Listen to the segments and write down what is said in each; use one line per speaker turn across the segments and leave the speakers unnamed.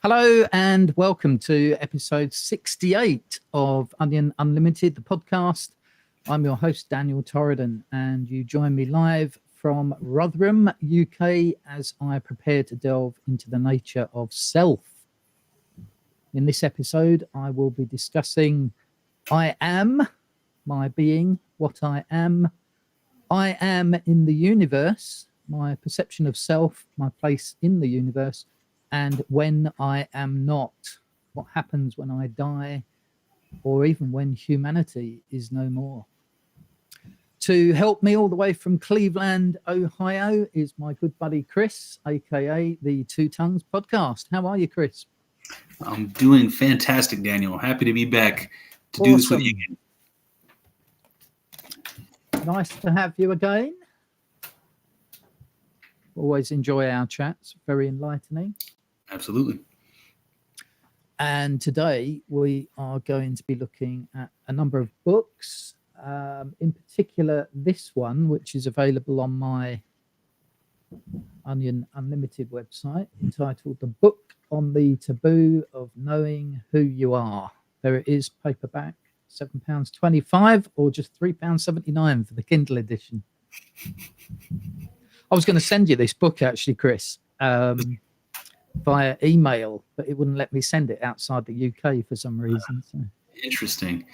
Hello and welcome to episode 68 of Onion Unlimited, the podcast. I'm your host, Daniel Torridon, and you join me live from Rotherham, UK, as I prepare to delve into the nature of self. In this episode, I will be discussing I am, my being, what I am in the universe, my perception of self, my place in the universe, and when I am not, what happens when I die, or even when humanity is no more. To help me all the way from Cleveland, Ohio, is my good buddy Chris, aka the Two Tongues Podcast. How are you, Chris?
I'm doing fantastic, Daniel. Happy to be back to do this with you again.
Nice to have you again. Always enjoy our chats. Very enlightening.
Absolutely.
And today we are going to be looking at a number of books, in particular this one, which is available on my Onion Unlimited website, entitled The Book on the Taboo of Knowing Who You Are. There it is, paperback, £7.25 or just £3.79 for the Kindle edition. I was going to send you this book, actually, Chris, via email, but it wouldn't let me send it outside the UK for some reason. So.
Interesting.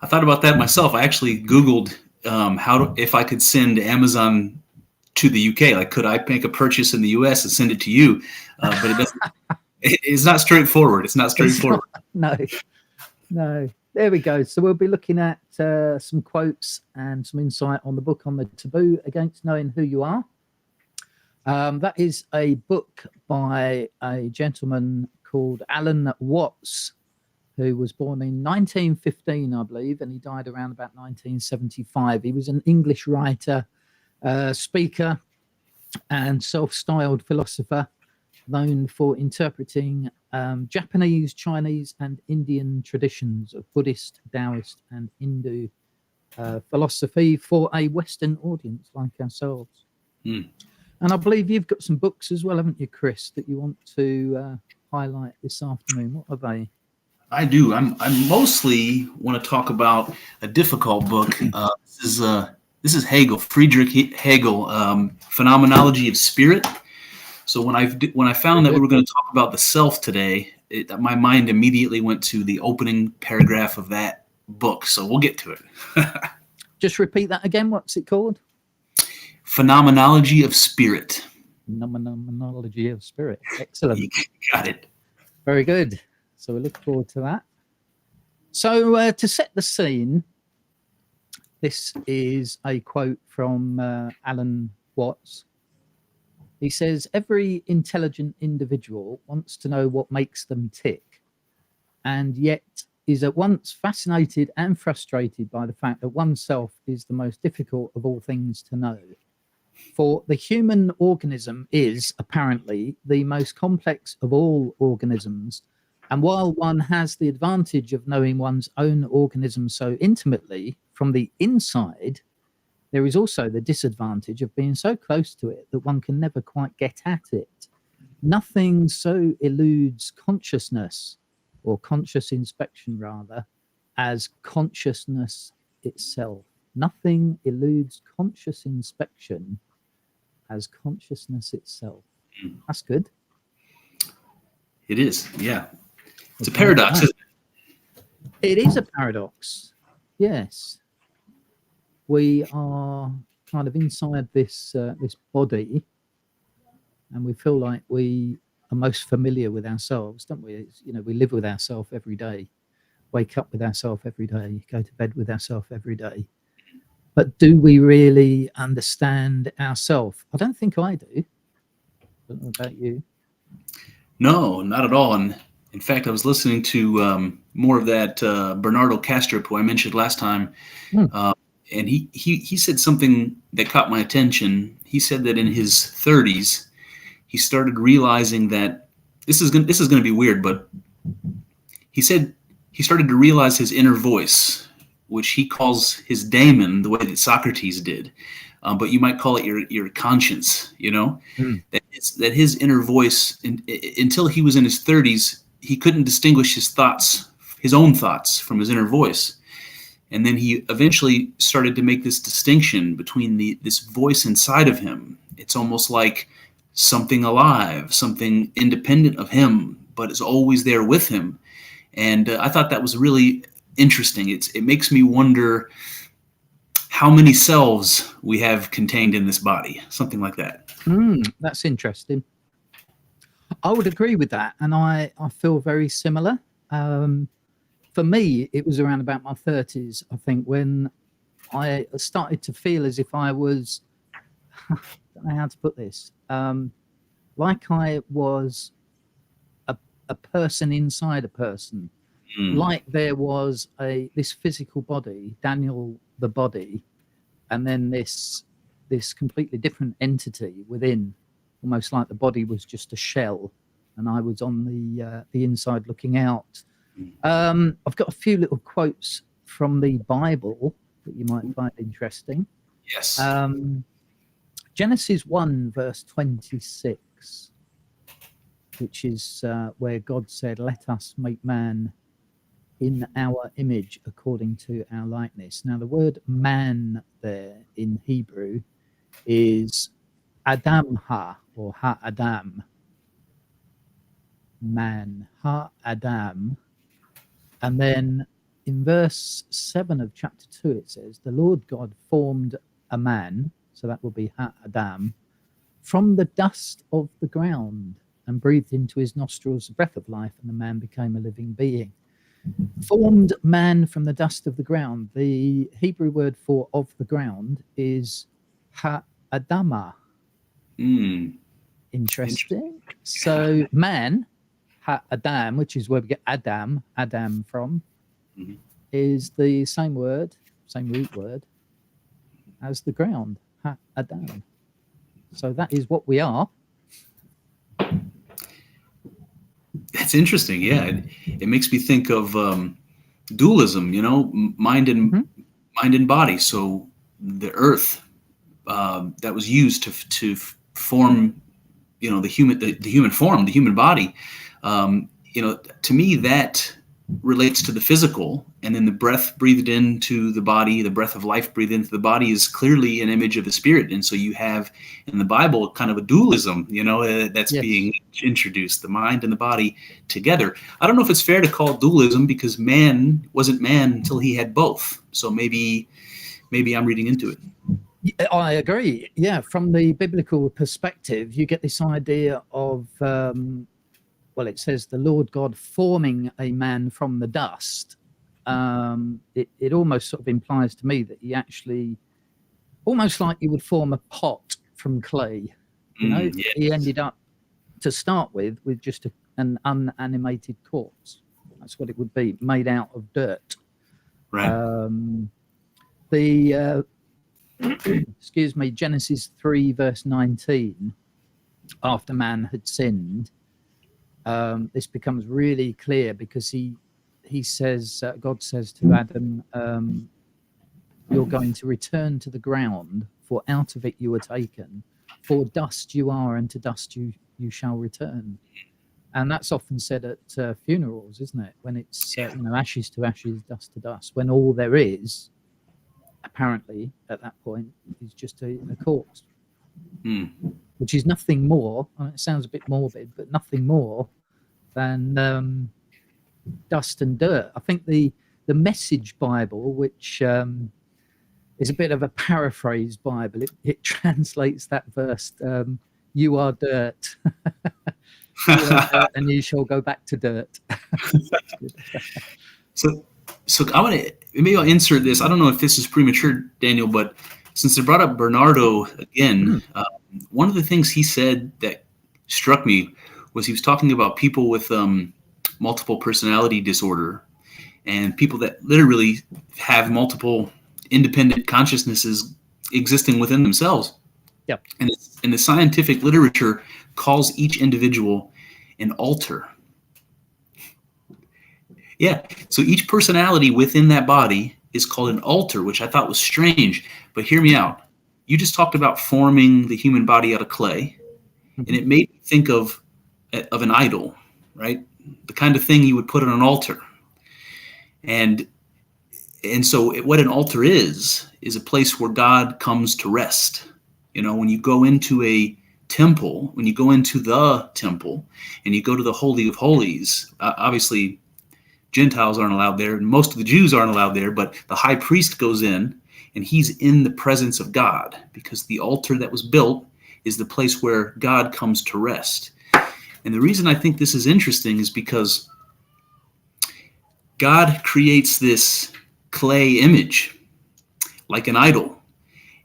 I thought about that myself. I actually Googled if I could send Amazon to the UK. Like, could I make a purchase in the US and send it to you? But it doesn't. It's not straightforward. It's not straightforward.
No. There we go. So we'll be looking at some quotes and some insight on the book on the taboo against knowing who you are. That is a book by a gentleman called Alan Watts, who was born in 1915, I believe, and he died around about 1975. He was an English writer, speaker, and self-styled philosopher, known for interpreting Japanese, Chinese, and Indian traditions of Buddhist, Taoist, and Hindu philosophy for a Western audience like ourselves.
Mm.
And I believe you've got some books as well, haven't you, Chris, that you want to highlight this afternoon? What are they? I
do. I mostly want to talk about a difficult book. This is Hegel, Friedrich Hegel, Phenomenology of Spirit. So when I found that we were going to talk about the self today, my mind immediately went to the opening paragraph of that book. So we'll get to it.
Just repeat that again. What's it called?
Phenomenology of Spirit.
Phenomenology of Spirit. Excellent.
You got it.
Very good. So we look forward to that. So to set the scene, this is a quote from Alan Watts. He says, every intelligent individual wants to know what makes them tick, and yet is at once fascinated and frustrated by the fact that oneself is the most difficult of all things to know. For the human organism is apparently the most complex of all organisms, and while one has the advantage of knowing one's own organism so intimately from the inside, there is also the disadvantage of being so close to it that one can never quite get at it. Nothing so eludes consciousness, or conscious inspection rather, as consciousness itself. Nothing eludes conscious inspection as consciousness itself. That's good.
It is, yeah. It's a paradox, isn't
it? It is a paradox, yes. We are kind of inside this body, and we feel like we are most familiar with ourselves, don't we? We live with ourselves every day, wake up with ourselves every day, go to bed with ourselves every day. But do we really understand ourselves? I don't think I do. I don't know about you.
No, not at all. And in fact, I was listening to more of that Bernardo Kastrup, who I mentioned last time. And he said something that caught my attention. He said that in his 30s, he started realizing that this is going to be weird, but he said he started to realize his inner voice, which he calls his daemon, the way that Socrates did. but you might call it your conscience.
Mm.
That his inner voice, until he was in his 30s, he couldn't distinguish his own thoughts from his inner voice. And then he eventually started to make this distinction between this voice inside of him. It's almost like something alive, something independent of him, but is always there with him. And I thought that was really interesting. It makes me wonder how many selves we have contained in this body, something like that.
That's interesting. I would agree with that, and I feel very similar. For me, it was around about my 30s, I think, when I started to feel as if I was, I don't know how to put this, like I was a person inside a person, like there was this physical body, Daniel the body, and then this completely different entity within, almost like the body was just a shell, and I was on the inside looking out. I've got a few little quotes from the Bible that you might find interesting.
Yes.
Genesis 1 verse 26, which is where God said, "Let us make man in our image according to our likeness." Now the word man there in Hebrew is Adam ha, or ha Adam. Man, ha Adam. And then in verse 7 of chapter 2, it says, "The Lord God formed a man," so that will be ha Adam, "from the dust of the ground and breathed into his nostrils the breath of life, and the man became a living being." Formed man from the dust of the ground. The Hebrew word for "of the ground" is ha Adama. Interesting. So man, ha Adam, which is where we get Adam from, is the same word, same root word as the ground, ha Adam. So that is what we are.
That's interesting. Yeah, it makes me think of dualism. Mind and body. So the earth that was used to form, the human form, the human body. To me, that relates to the physical, and then the breath breathed into the body, the breath of life breathed into the body, is clearly an image of the spirit. And so you have in the Bible kind of a dualism, that's being introduced, the mind and the body together. I don't know if it's fair to call it dualism, because man wasn't man until he had both. So maybe I'm reading into it.
I agree. Yeah, from the biblical perspective, you get this idea of, it says the Lord God forming a man from the dust. It almost sort of implies to me that he actually, almost like you would form a pot from clay. Yes. He ended up, to start with just an unanimated corpse. That's what it would be, made out of dirt.
Right.
Excuse me, Genesis 3 verse 19, after man had sinned, this becomes really clear, because he says, God says to Adam, "You're going to return to the ground, for out of it you were taken. For dust you are, and to dust you shall return." And that's often said at funerals, isn't it? When it's ashes to ashes, dust to dust. When all there is, apparently, at that point, is just a corpse, which is nothing more. I mean, it sounds a bit morbid, but nothing more than dust and dirt. I think the Message Bible, which is a bit of a paraphrase Bible, it translates that verse, "You are dirt." You are dirt, and you shall go back to dirt.
So I want to, maybe I'll insert this. I don't know if this is premature, Daniel, but since they brought up Bernardo again, one of the things he said that struck me was he was talking about people with multiple personality disorder, and people that literally have multiple independent consciousnesses existing within themselves.
Yep.
And the scientific literature calls each individual an alter. Yeah. So each personality within that body is called an alter, which I thought was strange. But hear me out. you just talked about forming the human body out of clay, and it made me think of an idol, right? The kind of thing you would put on an altar. And so what an altar is a place where God comes to rest. When you go into a temple, when you go into the temple and you go to the Holy of Holies, obviously Gentiles aren't allowed there, and most of the Jews aren't allowed there, but the high priest goes in and he's in the presence of God, because the altar that was built is the place where God comes to rest. And the reason I think this is interesting is because God creates this clay image like an idol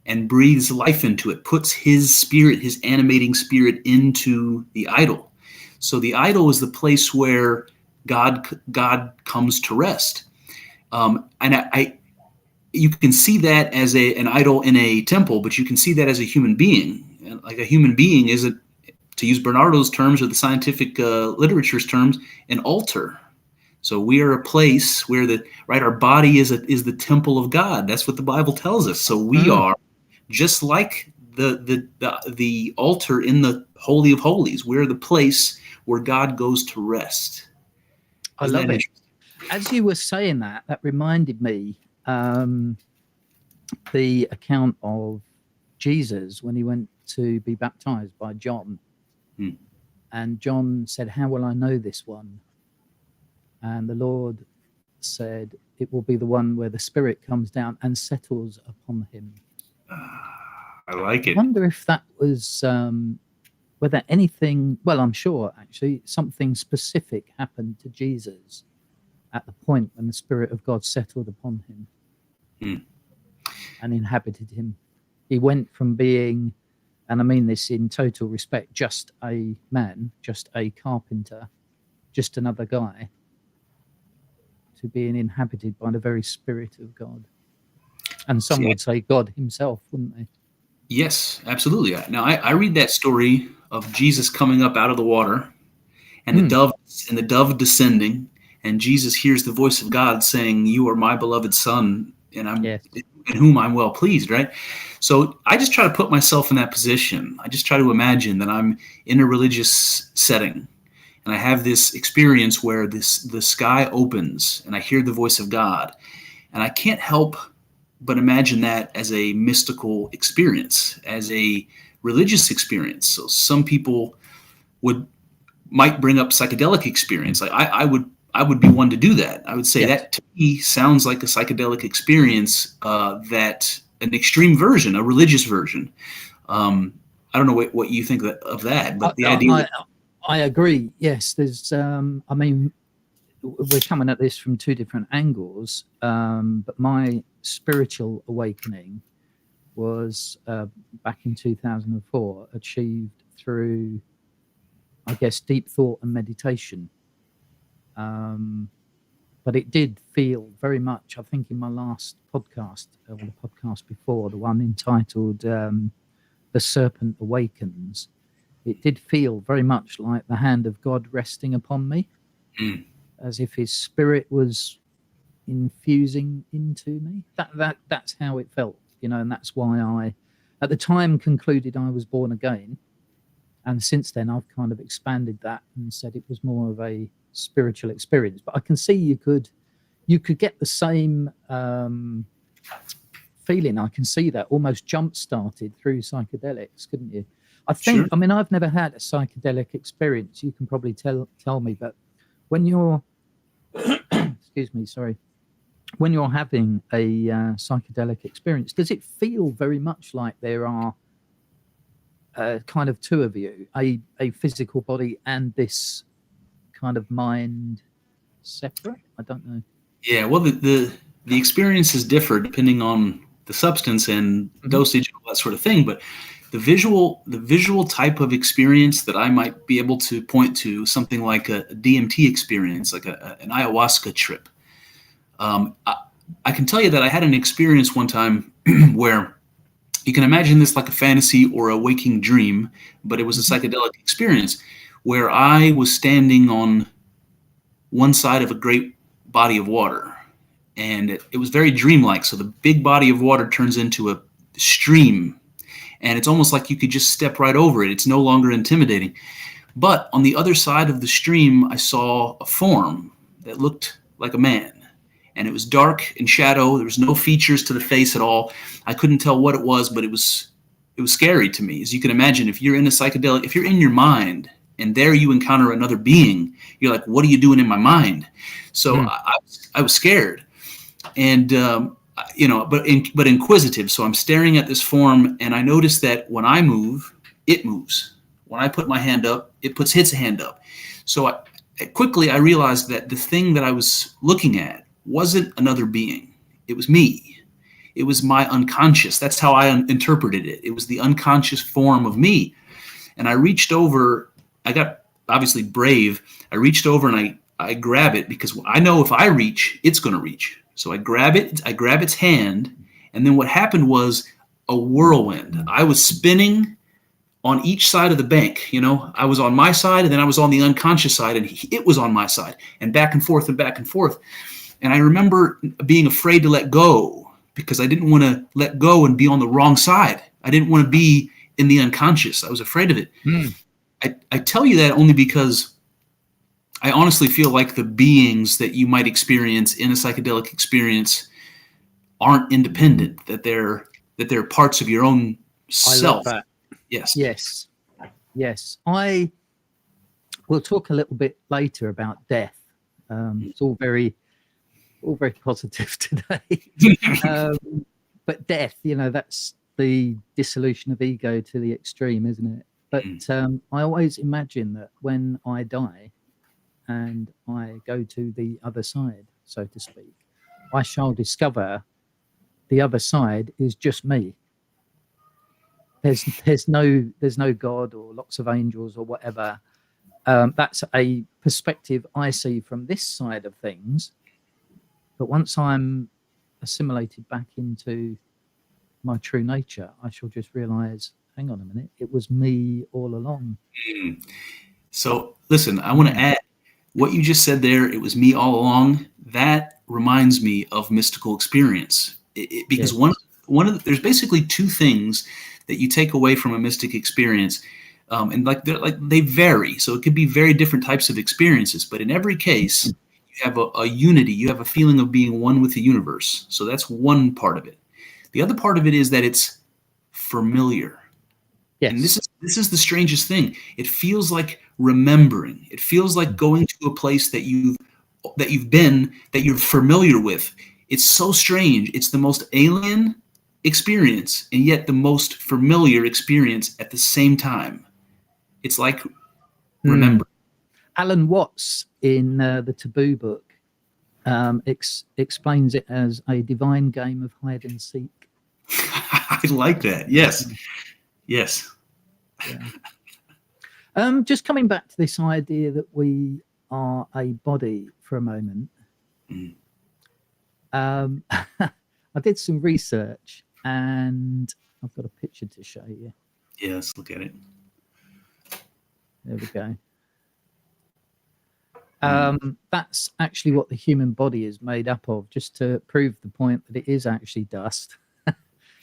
and breathes life into it, puts his spirit, his animating spirit, into the idol. So the idol is the place where God comes to rest. And you can see that as an idol in a temple, but you can see that as a human being. Like a human being is, to use Bernardo's terms or the scientific literature's terms, an altar. So we are a place where our body is the temple of God. That's what the Bible tells us. So we are just like the altar in the Holy of Holies. We're the place where God goes to rest.
I love it. As you were saying that reminded me the account of Jesus when he went to be baptized by John. And John said, "How will I know this one?" And the Lord said, "It will be the one where the Spirit comes down and settles upon him."
I like it.
I wonder if that was whether anything, well, I'm sure actually something specific happened to Jesus at the point when the Spirit of God settled upon him and inhabited him. He went from being, and I mean this in total respect, just a man, just a carpenter, just another guy, to being inhabited by the very Spirit of God. And some would say God himself, wouldn't they?
Yes, absolutely. Now, I read that story of Jesus coming up out of the water and the dove descending, and Jesus hears the voice of God saying, "You are my beloved Son, and I'm in whom I'm well pleased," right? So I just try to put myself in that position. I just try to imagine that I'm in a religious setting, and I have this experience where the sky opens, and I hear the voice of God, and I can't help but imagine that as a mystical experience, as a religious experience. So some people might bring up psychedelic experience. Like I would be one to do that. I would say that to me sounds like a psychedelic experience, that an extreme version, a religious version. I don't know what you think of that, but the idea.
I agree. Yes, there's. I mean, we're coming at this from two different angles, but my spiritual awakening was back in 2004, achieved through, I guess, deep thought and meditation. But it did feel very much, I think in my last podcast, or the podcast before, the one entitled The Serpent Awakens, it did feel very much like the hand of God resting upon me, as if his spirit was infusing into me. That's how it felt, and that's why I, at the time, concluded I was born again. And since then, I've kind of expanded that and said it was more of a spiritual experience. But I can see you could get the same feeling. I can see that almost jump-started through psychedelics, couldn't you? I think, I mean, I've never had a psychedelic experience. You can probably tell me, but when you're, excuse me, sorry, when you're having a psychedelic experience, does it feel very much like there are kind of two of you, a physical body and this kind of mind separate? I don't know.
Yeah, well, the experiences differ depending on the substance and dosage and all that sort of thing, but the visual type of experience that I might be able to point to, something like a DMT experience, like an ayahuasca trip. I can tell you that I had an experience one time where you can imagine this like a fantasy or a waking dream, but it was a psychedelic experience where I was standing on one side of a great body of water, and it was very dreamlike. So the big body of water turns into a stream and it's almost like you could just step right over it. It's no longer intimidating. But on the other side of the stream, I saw a form that looked like a man, and it was dark in shadow. There was no features to the face at all. I couldn't tell what it was, but it was scary to me. As you can imagine, if you're in a psychedelic, if you're in your mind and there you encounter another being, you're like, what are you doing in my mind? So I was scared, and but inquisitive. So I'm staring at this form, and I noticed that when I move, it moves. When I put my hand up, it puts its hand up. So quickly I realized that the thing that I was looking at wasn't another being. It was me. It was my unconscious. That's how I interpreted it. It was the unconscious form of me. And I reached over. I got obviously brave. I reached over and I grab it because I know if I reach, it's going to reach. So I grab it. I grab its hand. And then what happened was a whirlwind. I was spinning on each side of the bank. I was on my side, and then I was on the unconscious side, and it was on my side, and back and forth and back and forth. And I remember being afraid to let go because I didn't want to let go and be on the wrong side. I didn't want to be in the unconscious. I was afraid of it. I tell you that only because I honestly feel like the beings that you might experience in a psychedelic experience aren't independent, that they're parts of your own self.
I love that.
Yes.
I will talk a little bit later about death. It's all very positive today. But death, that's the dissolution of ego to the extreme, isn't it? But I always imagine that when I die and I go to the other side, so to speak, I shall discover the other side is just me. There's no God or lots of angels or whatever. That's a perspective I see from this side of things. But once I'm assimilated back into my true nature, I shall just realize, hang on a minute, it was me all along.
So listen, I want to add what you just said there. It was me all along. That reminds me of mystical experience because there's basically two things that you take away from a mystic experience. And they vary. So it could be very different types of experiences, but in every case, you have a unity. You have a feeling of being one with the universe. So that's one part of it. The other part of it is that it's familiar.
Yes.
And this is the strangest thing. It feels like remembering. It feels like going to a place that you've been, that you're familiar with. It's so strange. It's the most alien experience and yet the most familiar experience at the same time. It's like remember.
Alan Watts in the Taboo book explains it as a divine game of hide and seek.
I like that. Yes.
Yeah. Just coming back to this idea that we are a body for a moment. I did some research and I've got a picture to show you.
Yeah, let's look at it.
There we go. That's actually what the human body is made up of, just to prove the point that it is actually dust.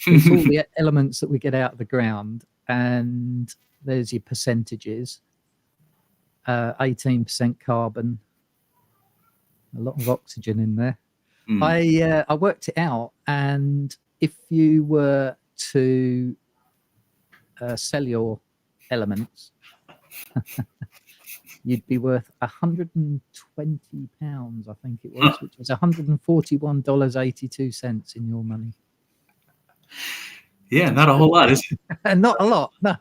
It's all the elements that we get out of the ground, and there's your percentages. 18% carbon, a lot of oxygen in there. I worked it out, and if you were to sell your elements, you'd be worth £120, I think it was, which was $141.82 in your money.
Yeah, not a whole lot, is it?
Not a lot, no.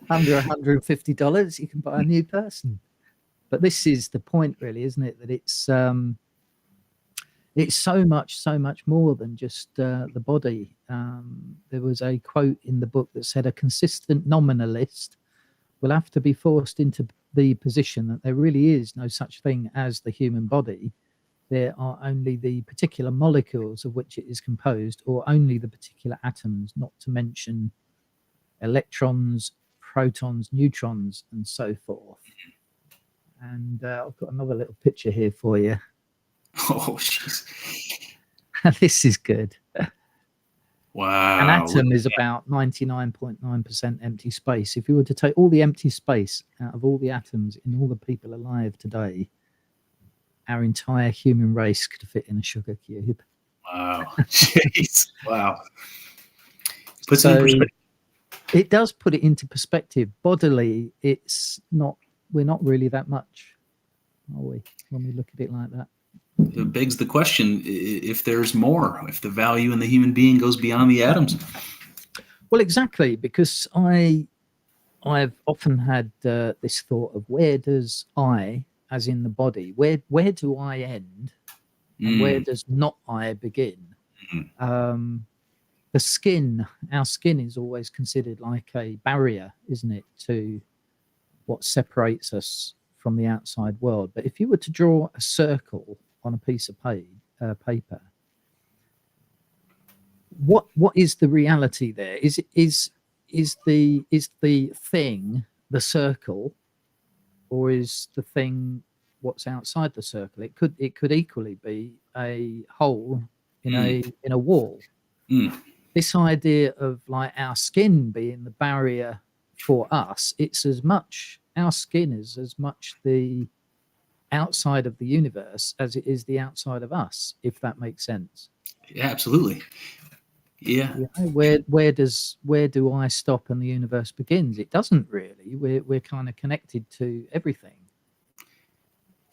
Under $150, you can buy a new person. But this is the point, really, isn't it? That it's so much more than just the body. There was a quote in the book that said, a consistent nominalist will have to be forced into the position that there really is no such thing as the human body. There are only the particular molecules of which it is composed, or only the particular atoms, not to mention electrons, protons, neutrons, and so forth. And I've got another little picture here for you.
Oh, jeez.
This is good. An
Wow.
atom is about 99.9% empty space. If you were to take all the empty space out of all the atoms in all the people alive today, our entire human race could fit in a sugar cube.
Wow. Jeez. Wow. Puts it in
So
perspective.
it does put it into perspective. Bodily, it's not. We're not really that much, are we? When we look at it like that.
It begs the question if there's more, if the value in the human being goes beyond the atoms.
Well, exactly, because I've often had this thought of where does I, as in the body, where do I end, and where does not I begin? The skin, our skin is always considered like a barrier, isn't it, to what separates us from the outside world. But if you were to draw a circle on a piece of paper, what is the reality there? Is the thing the circle, or is the thing what's outside the circle? It could equally be a hole in a wall. This idea of like our skin being the barrier for us, it's as much, our skin is as much the outside of the universe as it is the outside of us, if that makes sense.
Yeah, absolutely. Yeah.
Where do I stop and the universe begins? It doesn't really. We're kind of connected to everything.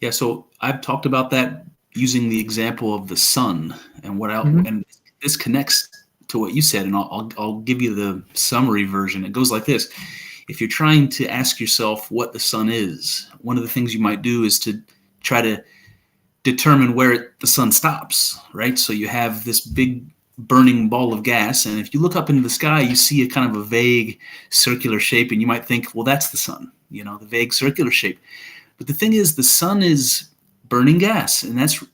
Yeah. So I've talked about that using the example of the sun, and and this connects to what you said, and I'll give you the summary version. It goes like this: if you're trying to ask yourself what the sun is, one of the things you might do is to try to determine where the sun stops, right? So you have this big burning ball of gas, and if you look up into the sky, you see a kind of a vague circular shape, and you might think, well, that's the sun, the vague circular shape. But the thing is, the sun is burning gas, and that's,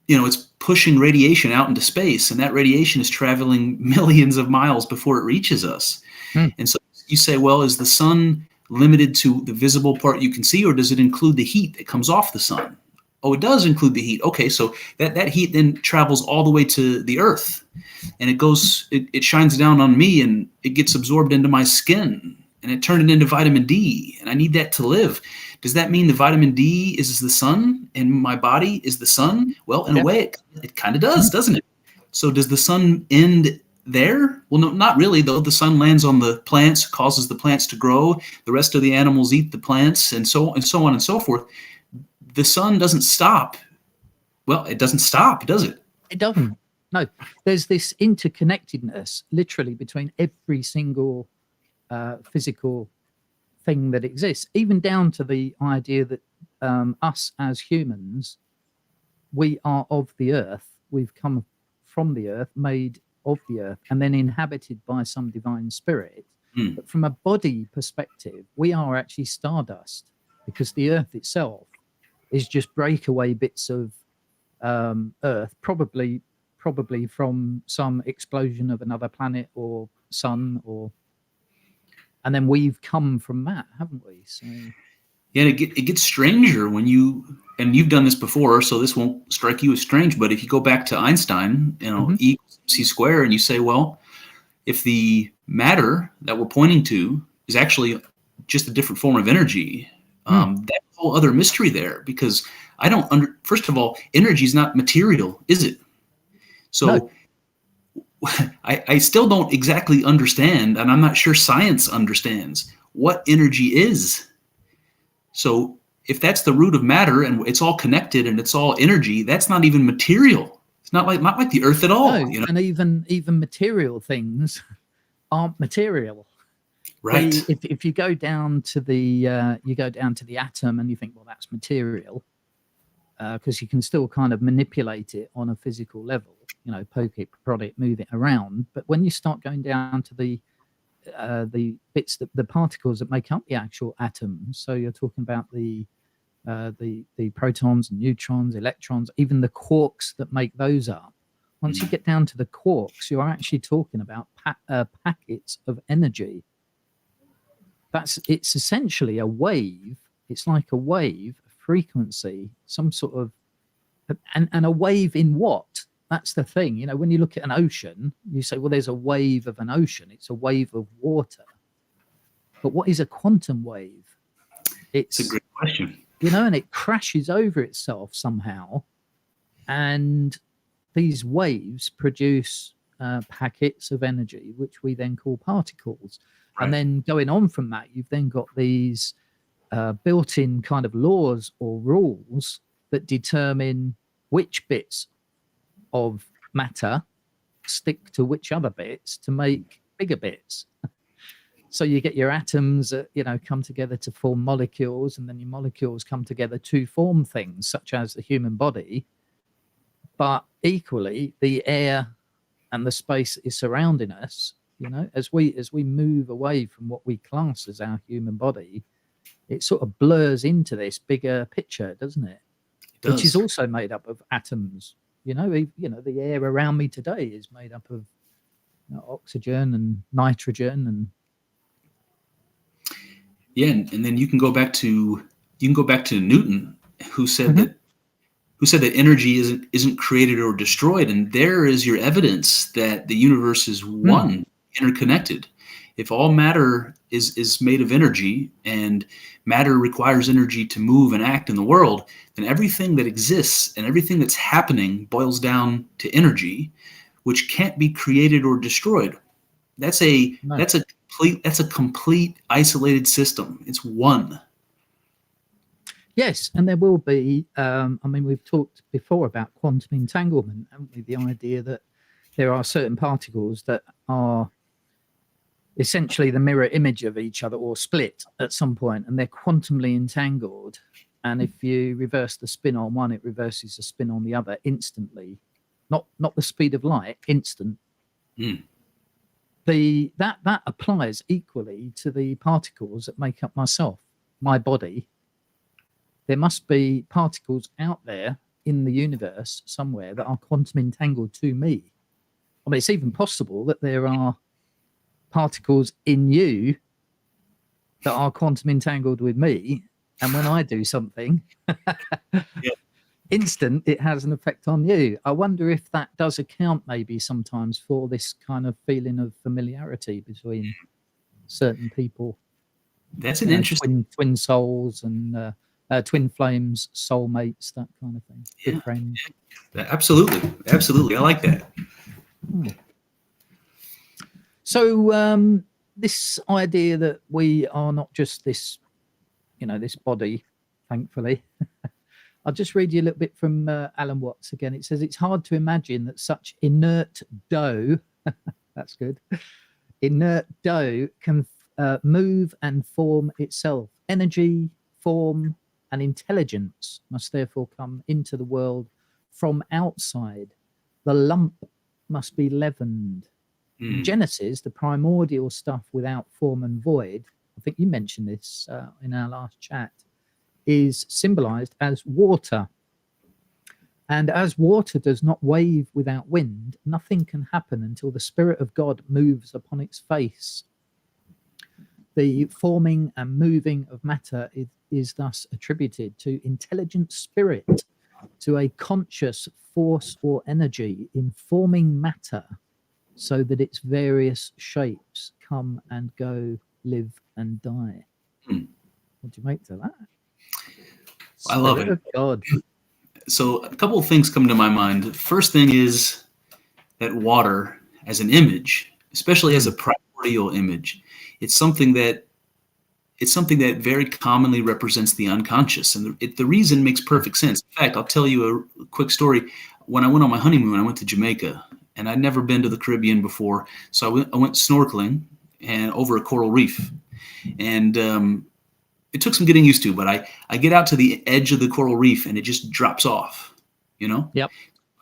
it's pushing radiation out into space, and that radiation is traveling millions of miles before it reaches us. And so you say, well, is the sun limited to the visible part you can see, or does it include the heat that comes off the sun? Oh, it does include the heat. Okay, so that heat then travels all the way to the earth, and it shines down on me, and it gets absorbed into my skin, and it turned it into vitamin D, and I need that to live. Does that mean the vitamin D is the sun, and my body is the sun? Well, in a way, it kind of does, doesn't it? So does the sun end there? Well, no, not really, though. The sun lands on the plants, causes the plants to grow. The rest of the animals eat the plants, and so on and so forth. The sun doesn't stop. Well, it doesn't stop, does it?
It doesn't. No, there's this interconnectedness literally between every single physical thing that exists, even down to the idea that us as humans, we are of the earth. We've come from the earth, made of the earth, and then inhabited by some divine spirit. But from a body perspective, we are actually stardust, because the earth itself is just breakaway bits of earth, probably from some explosion of another planet or sun, and then we've come from that, haven't we? So
yeah, it gets stranger when you've done this before, so this won't strike you as strange, but if you go back to Einstein, E equals MC squared, and you say, well, if the matter that we're pointing to is actually just a different form of energy, that's a whole other mystery there, because first of all, energy is not material, is it? So no. I still don't exactly understand, and I'm not sure science understands what energy is. So if that's the root of matter and it's all connected and it's all energy, that's not even material. It's not like the earth at all.
No, and even material things aren't material.
Right.
If you go down to the atom and you think, well, that's material, because you can still kind of manipulate it on a physical level, poke it, prod it, move it around. But when you start going down to the bits, the particles that make up the actual atoms, so you're talking about the protons and neutrons, electrons, even the quarks that make those up. Once you get down to the quarks, you're actually talking about packets of energy. It's essentially a wave. It's like a wave, a frequency, some sort of, and a wave in what? that's the thing. You know, when you look at an ocean, you say, well, there's a wave of an ocean. It's a wave of water. But what is a quantum wave?
It's a great question.
You know, and it crashes over itself somehow. And these waves produce packets of energy, which we then call particles. Right. And then going on from that, you've then got these built-in kind of laws or rules that determine which bits of matter stick to which other bits to make bigger bits. So you get your atoms that, you know, come together to form molecules, and then your molecules come together to form things such as the human body. But equally, the air and the space is surrounding us, you know, as we move away from what we class as our human body, it sort of blurs into this bigger picture, doesn't it? It does. Which is also made up of atoms. You know, the air around me today is made up of, you know, oxygen and nitrogen and.
Yeah, and then you can go back to Newton, who said that energy isn't created or destroyed, and there is your evidence that the universe is one, interconnected. If all matter is made of energy, and matter requires energy to move and act in the world, then everything that exists and everything that's happening boils down to energy, which can't be created or destroyed. That's a complete isolated system. It's one.
Yes, and there will be, I mean, we've talked before about quantum entanglement, haven't we? The idea that there are certain particles that are essentially the mirror image of each other or split at some point, and they're quantumly entangled. And if you reverse the spin on one, it reverses the spin on the other instantly. Not the speed of light, instant. That applies equally to the particles that make up myself, my body. There must be particles out there in the universe somewhere that are quantum entangled to me. I mean, it's even possible that there are particles in you that are quantum entangled with me. And when I do something, instant, it has an effect on you. I wonder if that does account maybe sometimes for this kind of feeling of familiarity between certain people.
That's an interesting
twin souls and twin flames, soulmates, that kind of thing. Good friends.
Yeah. Absolutely. I like that.
So this idea that we are not just this, you know, this body, thankfully. I'll just read you a little bit from Alan Watts again. It says, it's hard to imagine that such inert dough, that's good, inert dough can move and form itself. Energy, form, and intelligence must therefore come into the world from outside. The lump must be leavened. Genesis, the primordial stuff without form and void, I think you mentioned this in our last chat, is symbolized as water. And as water does not wave without wind, nothing can happen until the Spirit of God moves upon its face. The forming and moving of matter is thus attributed to intelligent spirit, to a conscious force or energy in forming matter so that its various shapes come and go, live and die. What do you make to that?
I love it.
God.
So a couple of things come to my mind. The first thing is that water as an image, especially as a primordial image, it's something that very commonly represents the unconscious. And the reason makes perfect sense. In fact, I'll tell you a quick story. When I went on my honeymoon, I went to Jamaica, and I'd never been to the Caribbean before. So I went snorkeling and over a coral reef. And it took some getting used to, but I get out to the edge of the coral reef and it just drops off, you know?
Yep.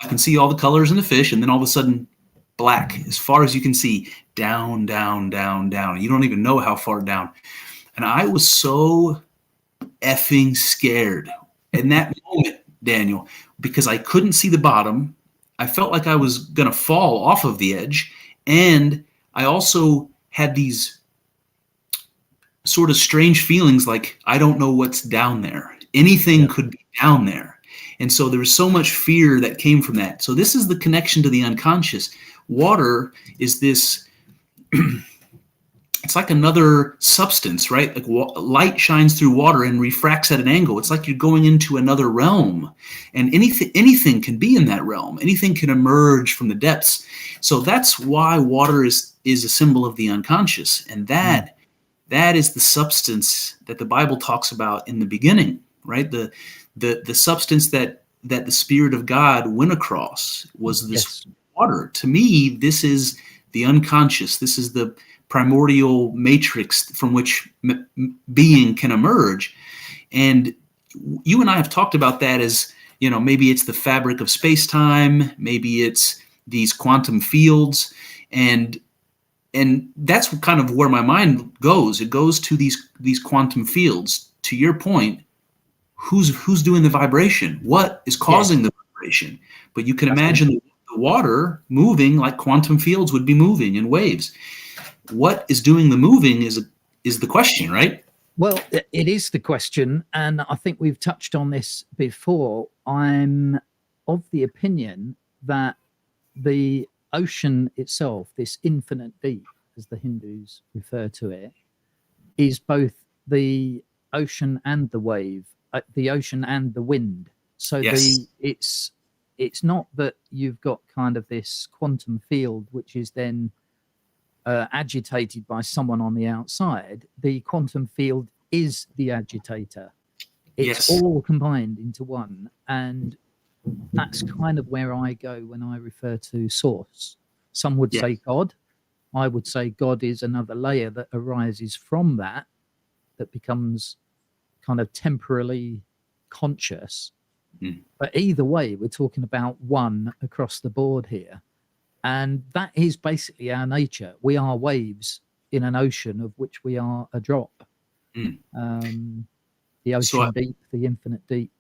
I can see all the colors in the fish, and then all of a sudden, black, as far as you can see, down, down, down, down. You don't even know how far down. And I was so effing scared in that moment, Daniel, because I couldn't see the bottom. I felt like I was going to fall off of the edge. And I also had these sort of strange feelings like, I don't know what's down there. Anything could be down there. And so there was so much fear that came from that. So this is the connection to the unconscious. Water is this, it's like another substance, right? Like light shines through water and refracts at an angle. It's like you're going into another realm, and anything can be in that realm. Anything can emerge from the depths. So that's why water is a symbol of the unconscious, and that is the substance that the Bible talks about in the beginning, right? The substance that the Spirit of God went across was this water. To me, this is the unconscious. This is the primordial matrix from which being can emerge. And you and I have talked about that as, maybe it's the fabric of space-time, maybe it's these quantum fields, and that's kind of where my mind goes. It goes to these quantum fields. To your point, who's doing the vibration? What is causing the vibration? But you can imagine the water moving like quantum fields would be moving in waves. What is doing the moving is the question, right?
Well, it is the question, and I think we've touched on this before. I'm of the opinion that the ocean itself, this infinite deep, as the Hindus refer to it, is both the ocean and the wave, the ocean and the wind. So it's not that you've got kind of this quantum field which is then agitated by someone on the outside. The quantum field is the agitator. It's all combined into one, and that's kind of where I go when I refer to source. Some would say God. I would say God is another layer that arises from that becomes kind of temporarily conscious. But either way, we're talking about one across the board here. And that is basically our nature. We are waves in an ocean of which we are a drop. The ocean deep, the infinite deep.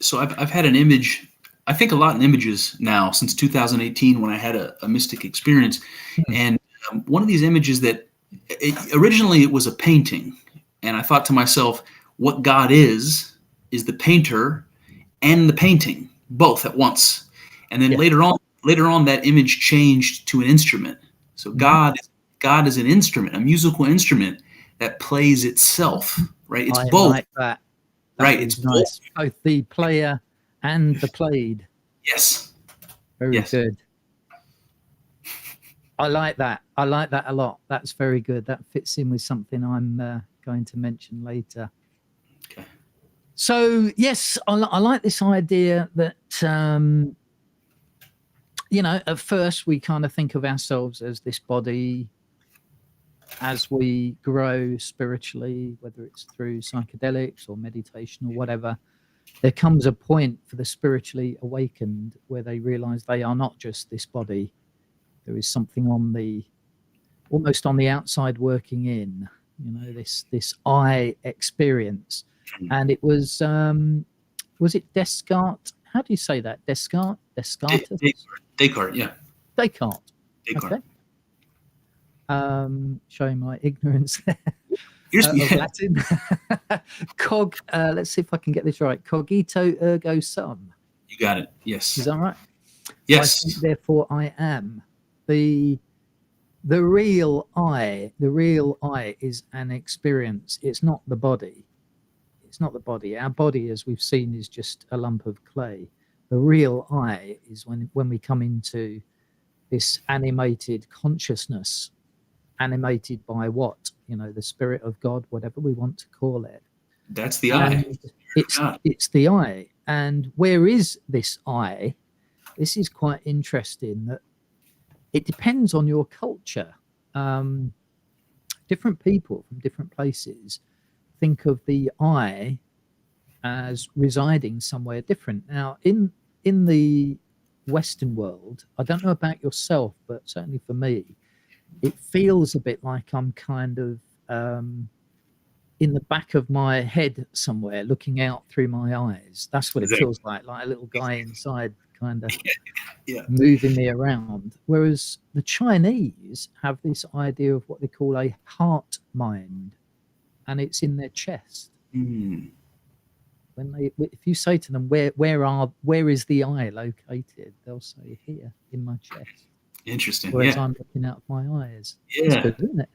So I've had an image, I think a lot in images now since 2018 when I had a mystic experience. And one of these images that originally it was a painting. And I thought to myself, what God is the painter and the painting, both at once. And then later on, that image changed to an instrument. So God is an instrument, a musical instrument that plays itself, right? It's both.
Like that.
Right. It's
nice. Both the player and the played.
Yes.
Very good. I like that. I like that a lot. That's very good. That fits in with something I'm going to mention later.
Okay.
So, yes, I like this idea that, at first we kind of think of ourselves as this body. As we grow spiritually, whether it's through psychedelics or meditation or whatever, there comes a point for the spiritually awakened where they realize they are not just this body. There is something almost on the outside working in, this I experience. And it was it Descartes? How do you say that? Descartes?
Descartes, yeah.
Descartes. Okay. Showing my ignorance there of Latin. Let's see if I can get this right. Cogito ergo sum.
You got it. Yes.
Is that right?
Yes.
I think, therefore I am. The real I is an experience. It's not the body. It's not the body. Our body, as we've seen, is just a lump of clay. The real I is when we come into this animated consciousness. Animated by what? The Spirit of God, whatever we want to call it.
That's the I.
It's the I. And where is this I? This is quite interesting. That it depends on your culture. Different people from different places think of the I as residing somewhere different. Now, in the Western world, I don't know about yourself, but certainly for me, it feels a bit like I'm kind of in the back of my head somewhere, looking out through my eyes. That's what it feels like a little guy inside kind of moving me around. Whereas the Chinese have this idea of what they call a heart mind, and it's in their chest. if you say to them, where is the eye located? They'll say, here in my chest.
Interesting.
Whereas
Yeah.
I'm looking out of my eyes.
Yeah.
That's good, isn't it?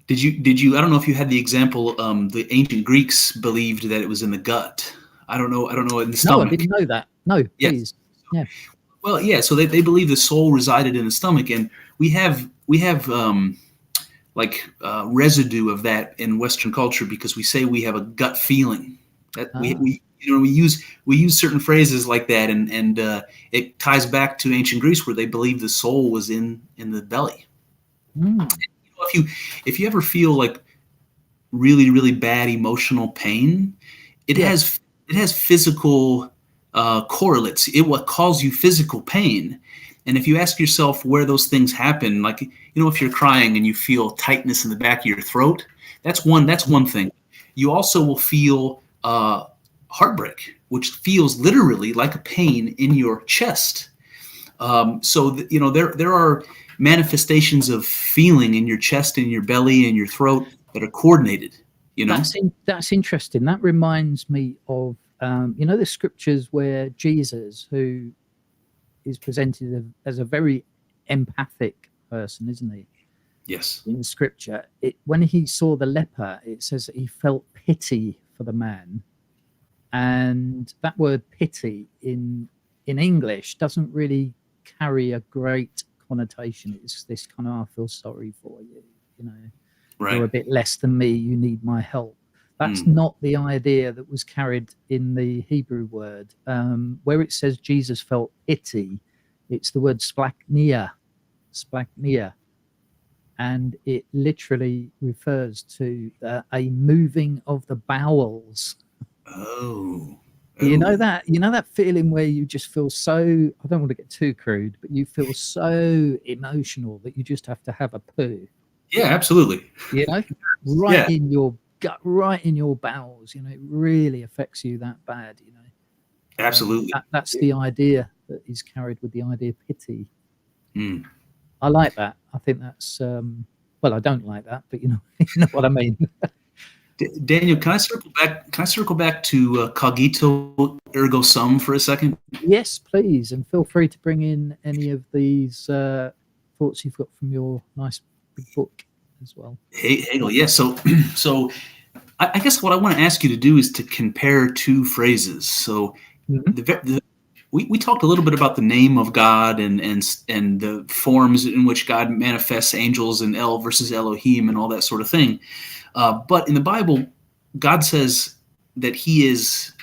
Did you? I don't know if you had the example. The ancient Greeks believed that it was in the gut. I don't know. In the
No,
stomach.
I didn't know that. No,
Yes.
please. Yeah.
Well, yeah. So they believe the soul resided in the stomach, and we have residue of that in Western culture because we say we have a gut feeling. That we use certain phrases like that, and it ties back to ancient Greece where they believed the soul was in the belly.
Mm.
If you ever feel like really, really bad emotional pain, it has physical correlates. It what causes you physical pain. And if you ask yourself where those things happen, like if you're crying and you feel tightness in the back of your throat, that's one thing. You also will feel heartbreak, which feels literally like a pain in your chest. There are manifestations of feeling in your chest, in your belly, in your throat that are coordinated.
That's interesting. That reminds me of the scriptures where Jesus, who is presented as a very empathic person, isn't he?
Yes.
In scripture, when he saw the leper, it says that he felt pity for the man, and that word pity in English doesn't really carry a great connotation. It's this kind of, I feel sorry for you,
Right.
You're a bit less than me, you need my help. That's not the idea that was carried in the Hebrew word. Where it says Jesus felt pity, it's the word splachnia, and it literally refers to a moving of the bowels.
Oh.
You know that feeling where you just feel so, I don't want to get too crude, but you feel so emotional that you just have to have a poo.
Yeah, absolutely.
Right in your gut, right in your bowels. It really affects you that bad.
Absolutely.
That's the idea that is carried with the idea of pity.
Mm.
I like that. I think that's well, I don't like that, but you know what I mean.
Daniel, can I circle back to cogito ergo sum for a second?
Yes, please, and feel free to bring in any of these thoughts you've got from your nice big book as well.
Hegel, yes. So I guess what I want to ask you to do is to compare two phrases. So we talked a little bit about the name of God and the forms in which God manifests, angels and El versus Elohim and all that sort of thing. But in the Bible, God says that He is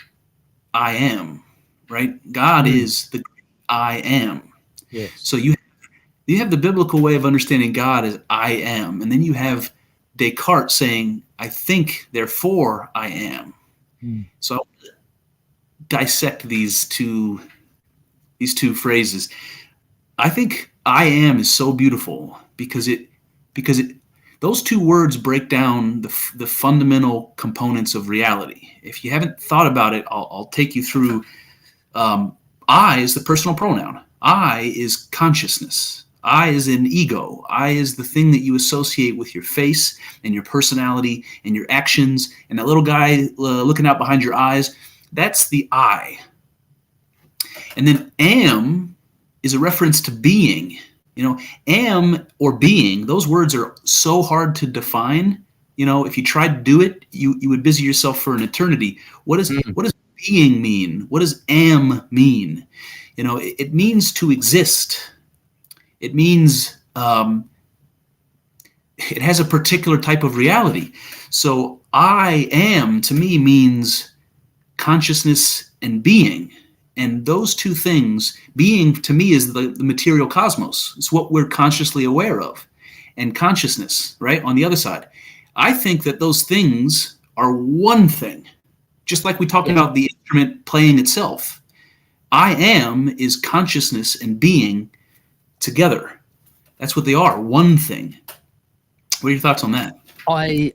I am, right? God is the I am.
Yes.
So you have the biblical way of understanding God as I am, and then you have Descartes saying, I think, therefore I am. So I'll dissect these two phrases. I think I am is so beautiful because those two words break down the fundamental components of reality. If you haven't thought about it, I'll take you through. I is the personal pronoun. I is consciousness. I is an ego. I is the thing that you associate with your face and your personality and your actions. And that little guy looking out behind your eyes, that's the I. And then am is a reference to being. Am or being, those words are so hard to define. If you tried to do it, you would busy yourself for an eternity. What does being mean? What does am mean? It means to exist. It means it has a particular type of reality. So I am, to me, means consciousness and being. And those two things, being to me is the material cosmos. It's what we're consciously aware of. And consciousness, right, on the other side. I think that those things are one thing. Just like we talked about the instrument playing itself. I am is consciousness and being together. That's what they are, one thing. What are your thoughts on that?
I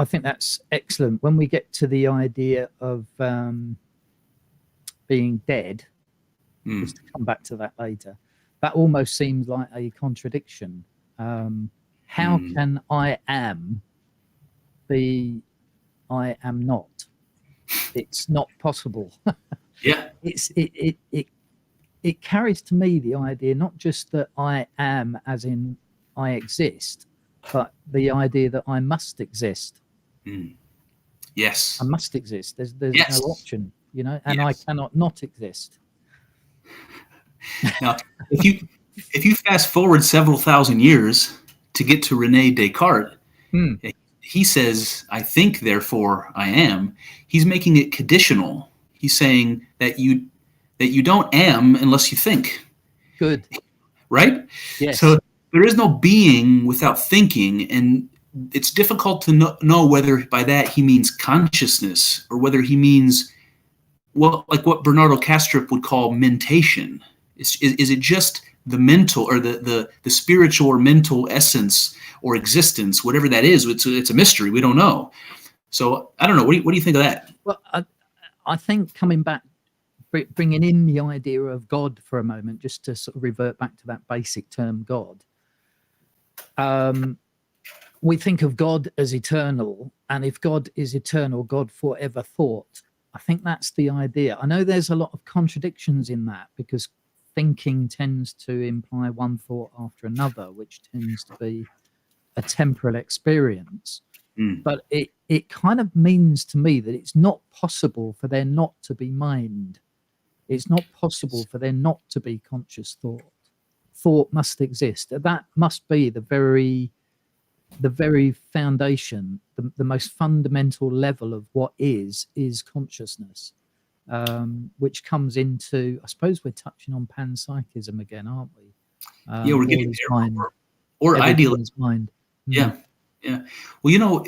think that's excellent. When we get to the idea of being dead, just to come back to that later, that almost seems like a contradiction. How can I am be I am not? It's not possible.
Yeah.
It carries to me the idea not just that I am, as in I exist, but the idea that I must exist.
Mm. Yes.
I must exist. There's no
Yes.
option, and I
Yes.
cannot not exist.
Now, if you fast forward several thousand years to get to Rene Descartes,
Hmm.
he says, "I think, therefore I am." He's making it conditional. He's saying that you don't am unless you think,
Good.
right?
Yes.
So there is no being without thinking, and it's difficult to know whether by that he means consciousness or whether he means like what Bernardo Kastrup would call mentation. Is it just the mental or the spiritual or mental essence or existence, whatever that is? It's a mystery. We don't know. So I don't know. What do you think of that?
Well, I think coming back, bringing in the idea of God for a moment, just to sort of revert back to that basic term God. We think of God as eternal, and if God is eternal, God forever thought. I think that's the idea. I know there's a lot of contradictions in that because thinking tends to imply one thought after another, which tends to be a temporal experience.
Mm.
But it kind of means to me that it's not possible for there not to be mind. It's not possible for there not to be conscious thought. Thought must exist. That must be the very foundation, the most fundamental level of what is consciousness, which comes into, I suppose we're touching on panpsychism again, aren't we?
Yeah, we're
All
getting
is
there.
mind.
Or
Everything
ideally,
is mind.
yeah, yeah. Well,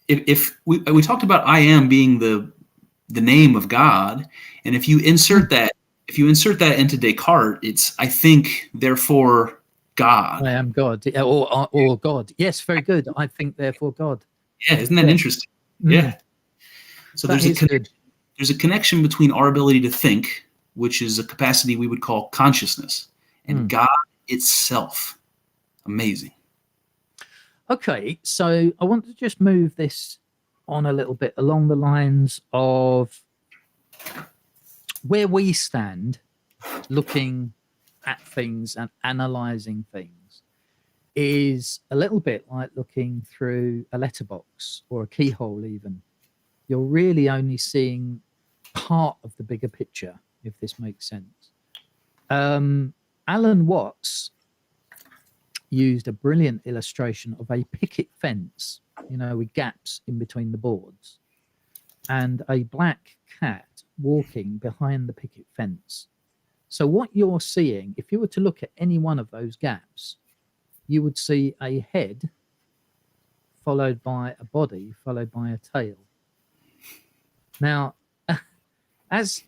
if we talked about I am being the name of God, and if you insert that into Descartes, it's I think, therefore God.
I am God, or God. Yes, very good. I think, therefore God.
Yeah, isn't that
Yes.
interesting? Yeah. So
That is good.
there's a connection between our ability to think, which is a capacity we would call consciousness, and God itself. Amazing.
Okay, so I want to just move this on a little bit along the lines of where we stand looking at things and analyzing things is a little bit like looking through a letterbox or a keyhole even. You're really only seeing part of the bigger picture, if this makes sense. Alan Watts used a brilliant illustration of a picket fence, with gaps in between the boards, and a black cat walking behind the picket fence. So what you're seeing, if you were to look at any one of those gaps, you would see a head followed by a body, followed by a tail. Now, as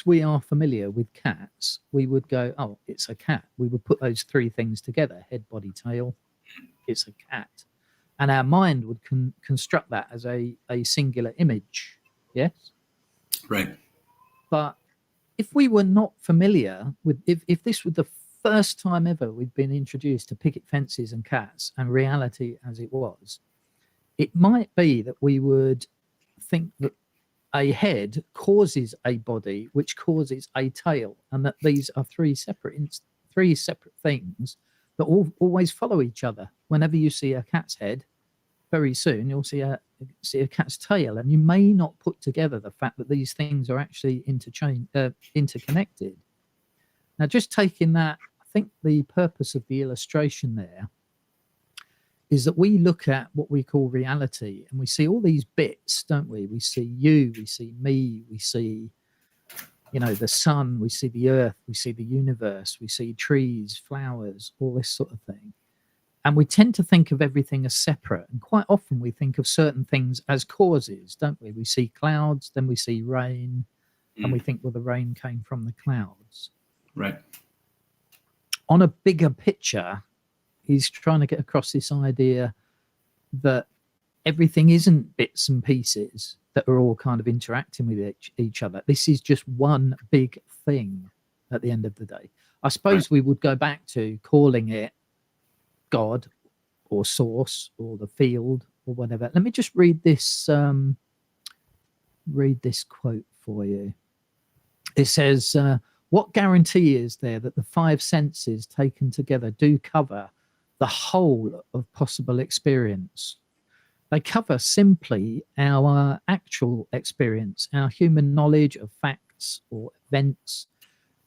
we are familiar with cats, we would go, oh, it's a cat. We would put those three things together, head, body, tail. It's a cat. And our mind would construct that as a singular image. Yes?
Right.
But if we were not familiar with, if this was the first time ever we'd been introduced to picket fences and cats and reality as it was, it might be that we would think that a head causes a body, which causes a tail, and that these are three separate things that always follow each other. Whenever you see a cat's head, very soon you'll see a cat's tail, and you may not put together the fact that these things are actually interconnected. Now, just taking that, I think the purpose of the illustration there is that we look at what we call reality, and we see all these bits, don't we? We see you, we see me, we see, the sun, we see the earth, we see the universe, we see trees, flowers, all this sort of thing. And we tend to think of everything as separate. And quite often we think of certain things as causes, don't we? We see clouds, then we see rain, and we think, well, the rain came from the clouds.
Right.
On a bigger picture, he's trying to get across this idea that everything isn't bits and pieces that are all kind of interacting with each other. This is just one big thing at the end of the day. I suppose we would go back to calling it God or source or the field or whatever. Let me just read this read this quote for you. It says, what guarantee is there that the five senses taken together do cover the whole of possible experience? They cover simply our actual experience, our human knowledge of facts or events.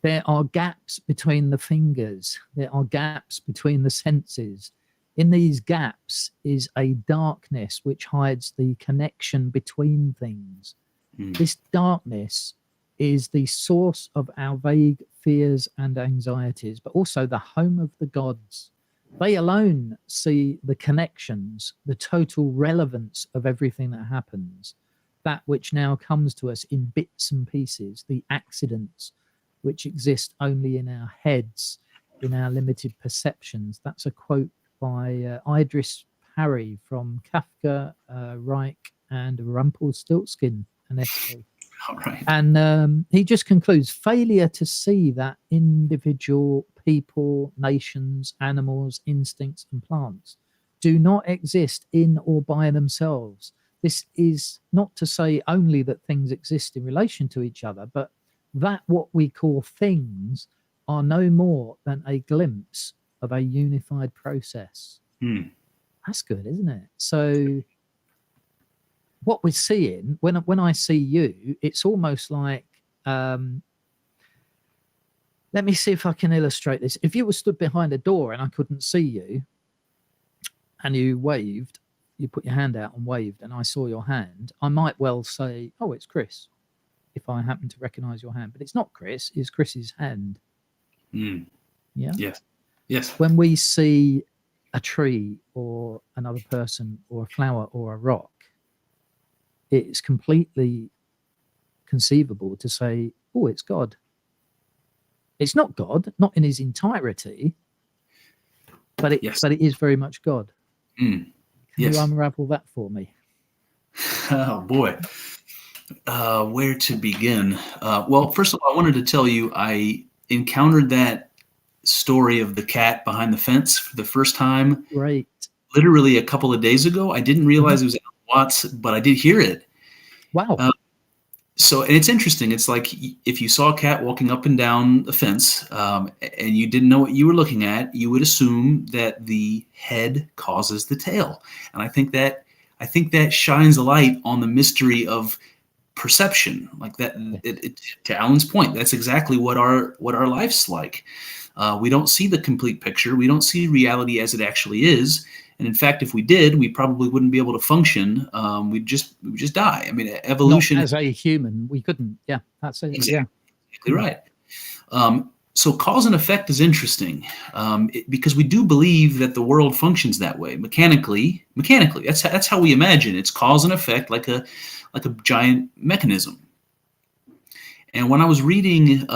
There are gaps between the fingers. There are gaps between the senses. In these gaps is a darkness which hides the connection between things. This darkness is the source of our vague fears and anxieties, but also the home of the gods. They alone see the connections, the total relevance of everything that happens, that which now comes to us in bits and pieces, the accidents which exist only in our heads, in our limited perceptions. That's a quote by Idris Parry from Kafka, Reich, and Rumpelstiltskin, an essay.
All right.
And he just concludes, failure to see that individual people, nations, animals, instincts, and plants do not exist in or by themselves. This is not to say only that things exist in relation to each other, but that what we call things are no more than a glimpse of a unified process. That's good, isn't it? So what we're seeing, when I see you, it's almost like, let me see if I can illustrate this. If you were stood behind a door and I couldn't see you, and you waved, you put your hand out and waved, and I saw your hand, I might well say, oh, it's Chris, if I happen to recognize your hand. But it's not Chris, it's Chris's hand. Yeah?
Yes. Yes.
When we see a tree or another person or a flower or a rock, it's completely conceivable to say, oh, it's God. It's not God, not in his entirety, but it is very much God. Can you unravel that for me?
Oh, boy. Where to begin? Well, first of all, I wanted to tell you I encountered that story of the cat behind the fence for the first time.
Right.
Literally a couple of days ago. I didn't realize it was Alan Watts, but I did hear it.
Wow.
So, and it's interesting. It's like if you saw a cat walking up and down the fence and you didn't know what you were looking at, you would assume that the head causes the tail. And I think that shines a light on the mystery of perception. Like that, to Alan's point, that's exactly what our life's like. We don't see the complete picture. We don't see reality as it actually is. And in fact, if we did, we probably wouldn't be able to function. We'd just die. I mean, evolution.
Not as a human, we couldn't. Yeah, that's it.
Exactly right. So cause and effect is interesting because we do believe that the world functions that way mechanically. That's how we imagine it's cause and effect, like a giant mechanism. And when I was reading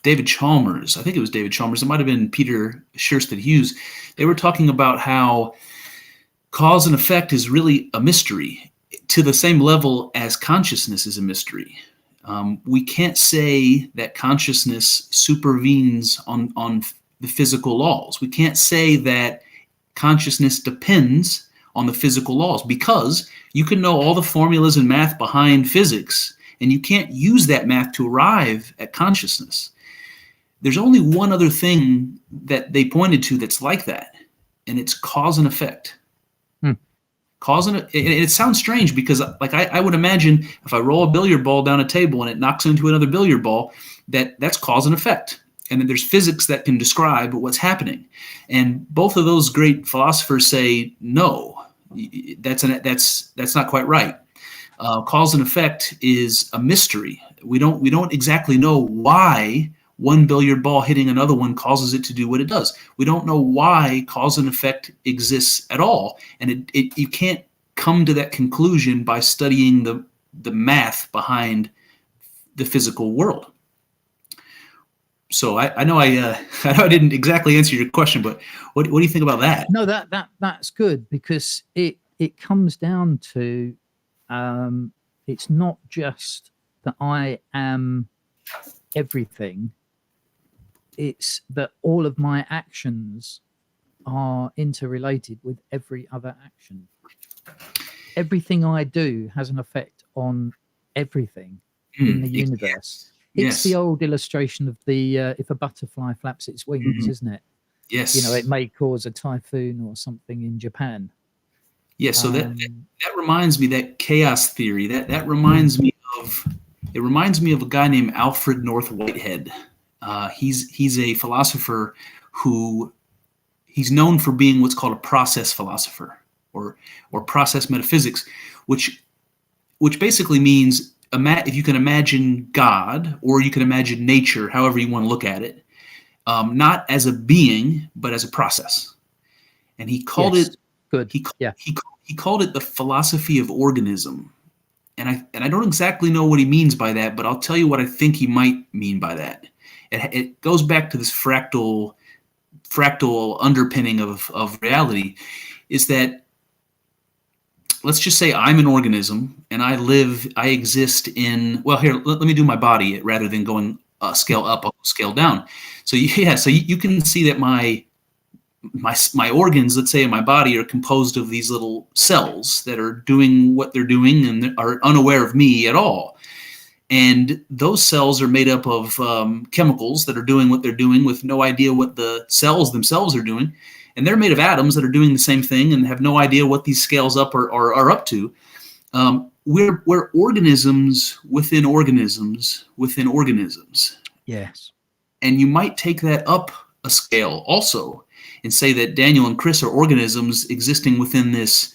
David Chalmers, I think it was David Chalmers, it might have been Peter Sherstead Hughes, they were talking about how cause and effect is really a mystery to the same level as consciousness is a mystery. We can't say that consciousness supervenes on the physical laws. We can't say that consciousness depends on the physical laws because you can know all the formulas and math behind physics, and you can't use that math to arrive at consciousness. There's only one other thing that they pointed to that's like that, and it's cause and effect. It sounds strange because like I would imagine if I roll a billiard ball down a table and it knocks into another billiard ball, that's cause and effect. And then there's physics that can describe what's happening. And both of those great philosophers say, no, that's not quite right. Cause and effect is a mystery. We don't exactly know why one billiard ball hitting another one causes it to do what it does. We don't know why cause and effect exists at all. And you can't come to that conclusion by studying the math behind the physical world. So I know I didn't exactly answer your question, but what do you think about that?
No, that's good because it comes down to it's not just that I am everything. It's that all of my actions are interrelated with every other action. Everything I do has an effect on everything in the universe. It's the old illustration of the if a butterfly flaps its wings, isn't it?
Yes.
You know, it may cause a typhoon or something in Japan.
Yeah, so that reminds me, that chaos theory, that reminds me of, it reminds me of a guy named Alfred North Whitehead. He's a philosopher who, he's known for being what's called a process philosopher, or process metaphysics, which basically means if you can imagine God, or you can imagine nature, however you want to look at it, not as a being but as a process. And he called it
good.
He called it the philosophy of organism. And I don't exactly know what he means by that, but I'll tell you what I think he might mean by that. It goes back to this fractal underpinning of reality, is that, let's just say I'm an organism and I exist in, well, here, let me do my body rather than going scale up, scale down. So you can see that my organs, let's say in my body, are composed of these little cells that are doing what they're doing and are unaware of me at all. And those cells are made up of chemicals that are doing what they're doing with no idea what the cells themselves are doing. And they're made of atoms that are doing the same thing and have no idea what these scales up are up to. We're organisms within organisms within organisms.
Yes. And
you might take that up a scale also and say that Daniel and Chris are organisms existing within this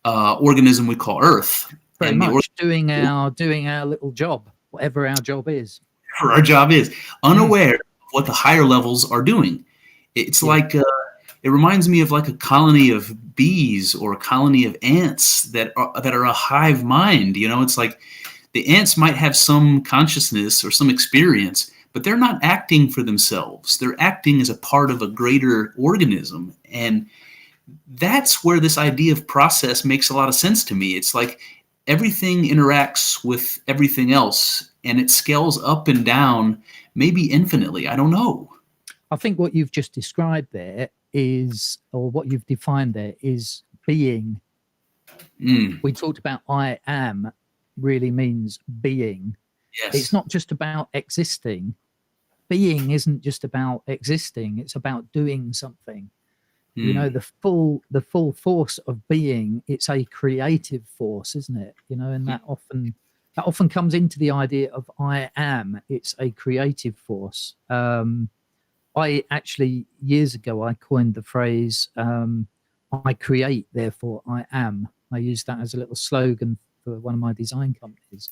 organism we call Earth.
Very much doing our little job, whatever our job is.
Our job is unaware of what the higher levels are doing. It's like it reminds me of like a colony of bees or a colony of ants that are a hive mind. You know, it's like the ants might have some consciousness or some experience, but they're not acting for themselves. They're acting as a part of a greater organism. And that's where this idea of process makes a lot of sense to me. It's like everything interacts with everything else, and it scales up and down, maybe infinitely. I don't know.
I think what you've just described there is, or what you've defined there, is being. We talked about I am really means being.
Yes.
It's not just about existing. Being isn't just about existing. It's about doing something. You know, the full force of being, it's a creative force, isn't it? You know, and that often comes into the idea of I am. It's a creative force. I actually, years ago, I coined the phrase, I create, therefore I am. I used that as a little slogan for one of my design companies.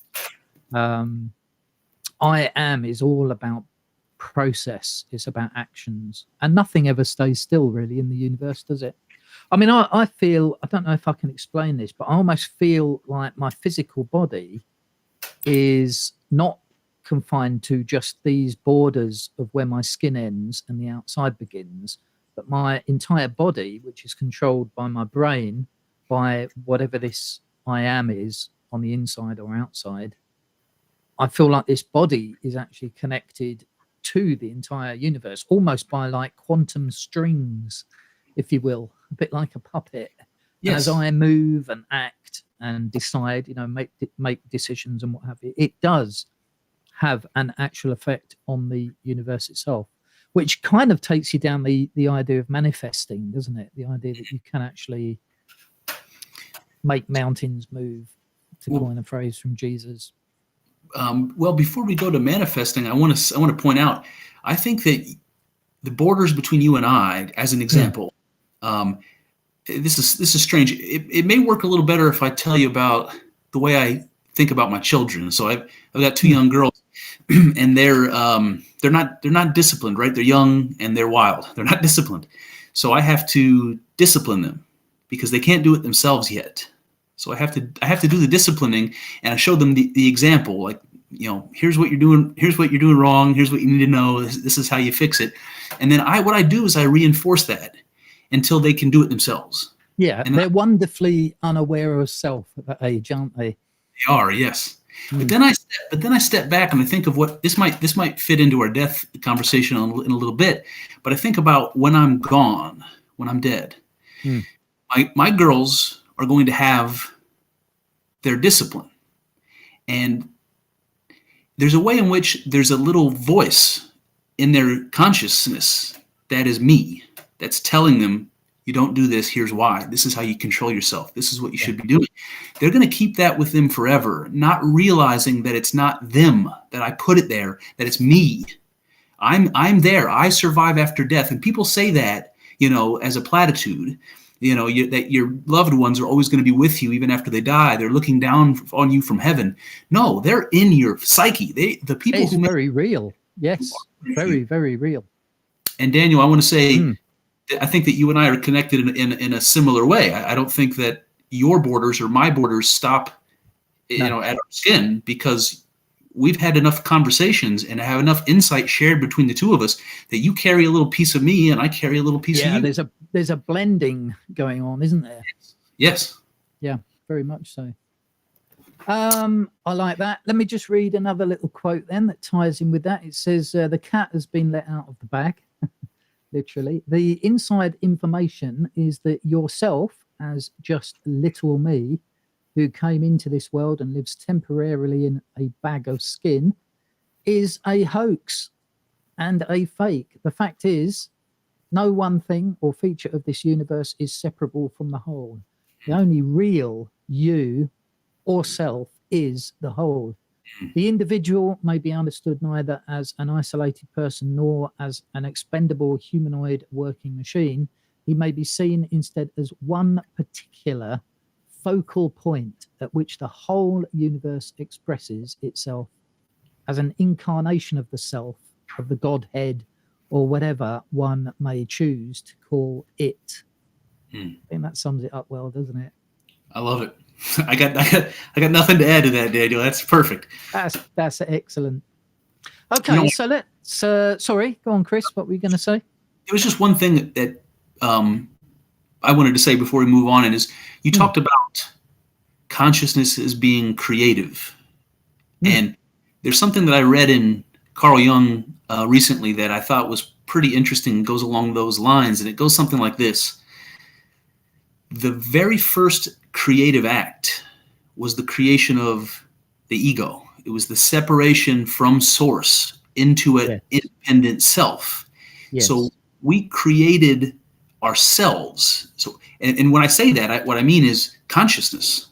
I am is all about process. It's about actions, and nothing ever stays still really in the universe, does it? I mean, I feel, I don't know if I can explain this, but I almost feel like my physical body is not confined to just these borders of where my skin ends and the outside begins, but my entire body, which is controlled by my brain, by whatever this I am is on the inside or outside. I feel like this body is actually connected to the entire universe, almost by like quantum strings, if you will, a bit like a puppet. Yes. As I move and act and decide, you know, make decisions and what have you, it does have an actual effect on the universe itself, which kind of takes you down the idea of manifesting, doesn't it? The idea that you can actually make mountains move, to coin a phrase from Jesus.
Well, before we go to manifesting, I want to point out, I think that the borders between you and I, as an example, this is strange. It may work a little better if I tell you about the way I think about my children. So I've got two young girls, and they're not disciplined, right? They're young and they're wild. They're not disciplined, so I have to discipline them because they can't do it themselves yet. So I have to do the disciplining, and I show them the example, like, you know, here's what you're doing wrong, here's what you need to know, this is how you fix it. And then what I do is I reinforce that until they can do it themselves.
Yeah, and they're wonderfully unaware of self at that age, aren't they?
They are, yes. But then I step back and I think of what this might fit into our death conversation in a little bit. But I think about when I'm gone, when I'm dead. My girls are going to have their discipline, and there's a way in which there's a little voice in their consciousness that is me, that's telling them, you don't do this, here's why. This is how you control yourself. This is what you should be doing. They're going to keep that with them forever, not realizing that it's not them, that I put it there, that it's me. I'm there. I survive after death. And people say that, as a platitude, that your loved ones are always going to be with you even after they die. They're looking down on you from heaven. No, they're in your psyche. The people
it's very real. Yes, very, very real.
And Daniel, I want to say, I think that you and I are connected in a similar way. I don't think that your borders or my borders stop, at our skin, because we've had enough conversations and have enough insight shared between the two of us that you carry a little piece of me and I carry a little piece of you.
There's a blending going on, isn't there?
Yes.
Yeah, very much so. I like that. Let me just read another little quote then that ties in with that. It says, the cat has been let out of the bag. Literally, the inside information is that yourself, as just little me, who came into this world and lives temporarily in a bag of skin, is a hoax and a fake. The fact is, no one thing or feature of this universe is separable from the whole. The only real you or self is the whole. The individual may be understood neither as an isolated person nor as an expendable humanoid working machine. He may be seen instead as one particular focal point at which the whole universe expresses itself as an incarnation of the self, of the Godhead, or whatever one may choose to call it. I think that sums it up well, doesn't it?
I love it. I got nothing to add to that, Daniel. That's perfect.
That's excellent. Okay, so let's. Sorry, go on, Chris. What were you going to say?
It was just one thing that I wanted to say before we move on, and is you talked about consciousness as being creative, and there's something that I read in Carl Jung recently that I thought was pretty interesting and goes along those lines, and it goes something like this. The very first creative act was the creation of the ego. It was the separation from source into an independent self. Yes. So we created ourselves. So, and when I say that, what I mean is consciousness.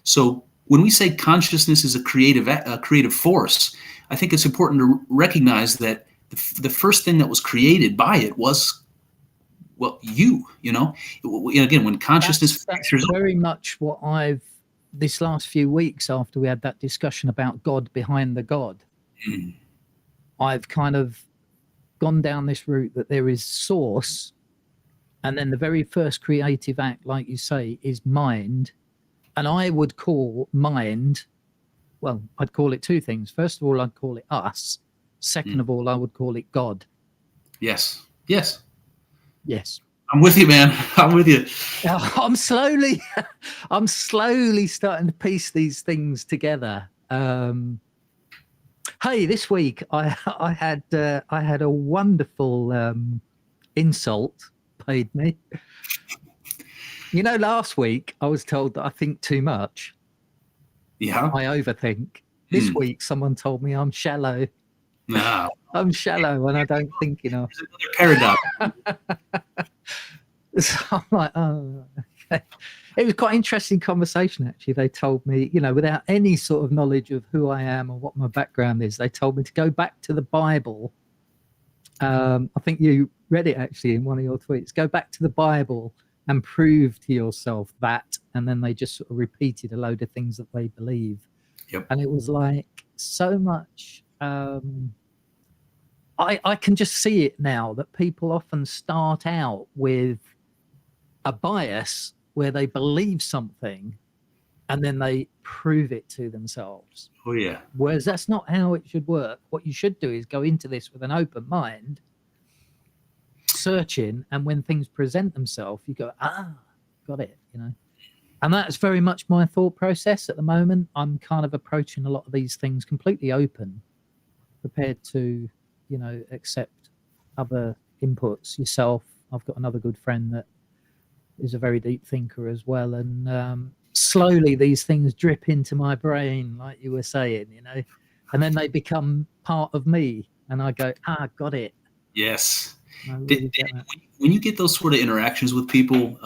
So when we say consciousness is a creative force, I think it's important to recognize that the first thing that was created by it was, you know, again, when consciousness
that's very much what I've, this last few weeks after we had that discussion about God behind the God, I've kind of gone down this route that there is source, and then the very first creative act, like you say, is mind. And I would call mind, well, I'd call it two things. First of all, I'd call it us. Second of all, I would call it God.
Yes. I'm with you, man. I'm with you.
I'm slowly starting to piece these things together. Hey, this week I had a wonderful insult paid me. You know, last week I was told that I think too much.
Yeah.
I overthink. This week someone told me I'm shallow.
No.
I'm shallow and I don't think enough.
There's another paradox.
So I'm like, oh, okay. It was quite an interesting conversation, actually. They told me, you know, without any sort of knowledge of who I am or what my background is, they told me to go back to the Bible. I think you read it, actually, in one of your tweets. Go back to the Bible and prove to yourself that. And then they just sort of repeated a load of things that they believe.
Yep.
And it was like so much... I can just see it now that people often start out with a bias where they believe something and then they prove it to themselves.
Oh, yeah.
Whereas that's not how it should work. What you should do is go into this with an open mind, searching, and when things present themselves, you go, got it, you know. And that's very much my thought process at the moment. I'm kind of approaching a lot of these things completely open, prepared to, you know, accept other inputs. Yourself, I've got another good friend that is a very deep thinker as well, and slowly these things drip into my brain, like you were saying, you know, and then they become part of me, and I go, got it.
Yes.
I really get that.
When you get those sort of interactions with people,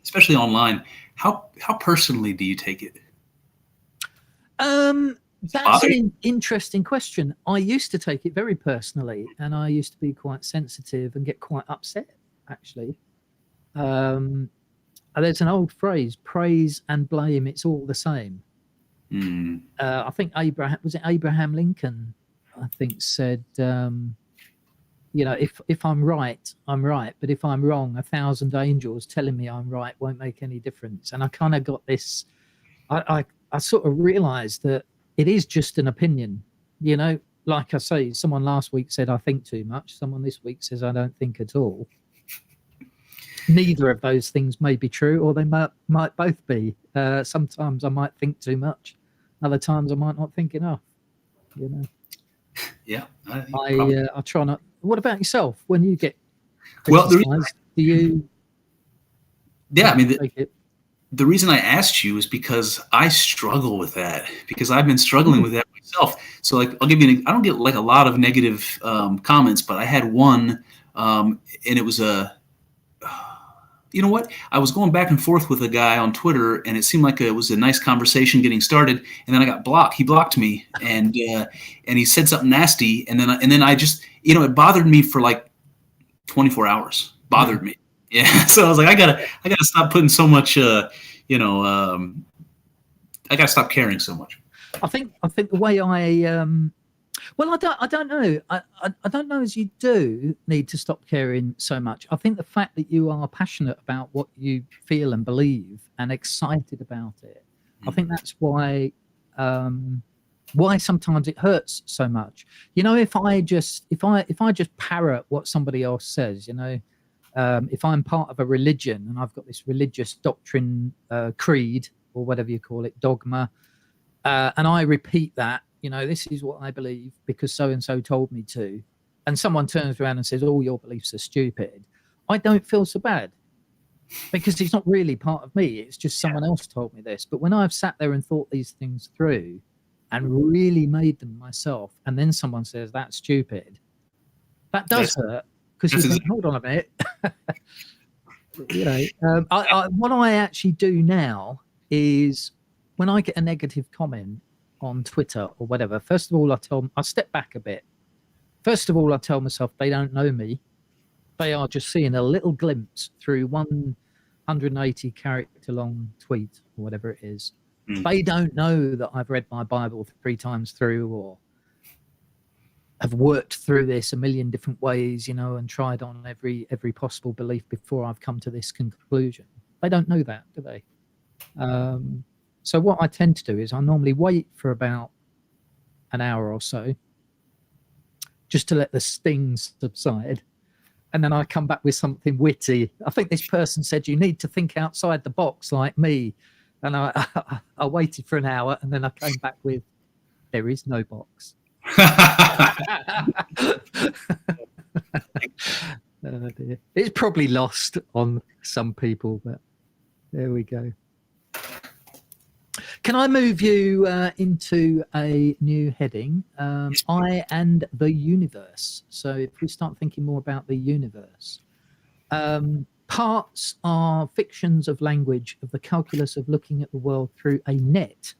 especially online, how personally do you take it?
That's an interesting question. I used to take it very personally, and I used to be quite sensitive and get quite upset, actually. There's an old phrase, praise and blame, it's all the same. I think Abraham Lincoln, I think, said, if I'm right, I'm right. But if I'm wrong, 1,000 angels telling me I'm right won't make any difference. And I kind of got this, I sort of realized that it is just an opinion. Like I say, someone last week said I think too much. Someone this week says I don't think at all. Neither of those things may be true, or they might both be. Sometimes I might think too much. Other times I might not think enough.
Yeah.
I try not. What about yourself? When you get
criticized,
do you?
Yeah, I mean, the reason I asked you is because I struggle with that, because I've been struggling with that myself. So, like, I'll give you I don't get like a lot of negative comments, but I had one, and it was you know what? I was going back and forth with a guy on Twitter, and it seemed like it was a nice conversation getting started. And then I got blocked. He blocked me, and he said something nasty. And then I just, it bothered me for like 24 hours. Bothered me. Yeah. So I was like, I gotta stop putting so much. I gotta stop caring so much.
I think the way well, I don't know. I don't know as you do need to stop caring so much. I think the fact that you are passionate about what you feel and believe and excited about it, I think that's why sometimes it hurts so much. If I just parrot what somebody else says, if I'm part of a religion and I've got this religious doctrine, creed, or whatever you call it, dogma, and I repeat that, this is what I believe because so-and-so told me to, and someone turns around and says, your beliefs are stupid, I don't feel so bad because it's not really part of me. It's just someone else told me this. But when I've sat there and thought these things through and really made them myself, and then someone says that's stupid, that does hurt because you think, hold on a minute. What I actually do now is when I get a negative comment on Twitter or whatever, first of all, I step back a bit. First of all, I tell myself they don't know me. They are just seeing a little glimpse through 180 character long tweet or whatever it is. They don't know that I've read my Bible 3 times through, or have worked through this a million different ways, and tried on every possible belief before I've come to this conclusion. They don't know that, do they? So what I tend to do is I normally wait for about an hour or so just to let the sting subside. And then I come back with something witty. I think this person said you need to think outside the box like me. And I waited for an hour, and then I came back with, there is no box. It's probably lost on some people, but there we go. Can I move you into a new heading? I and the universe. So if we start thinking more about the universe, parts are fictions of language, of the calculus of looking at the world through a net,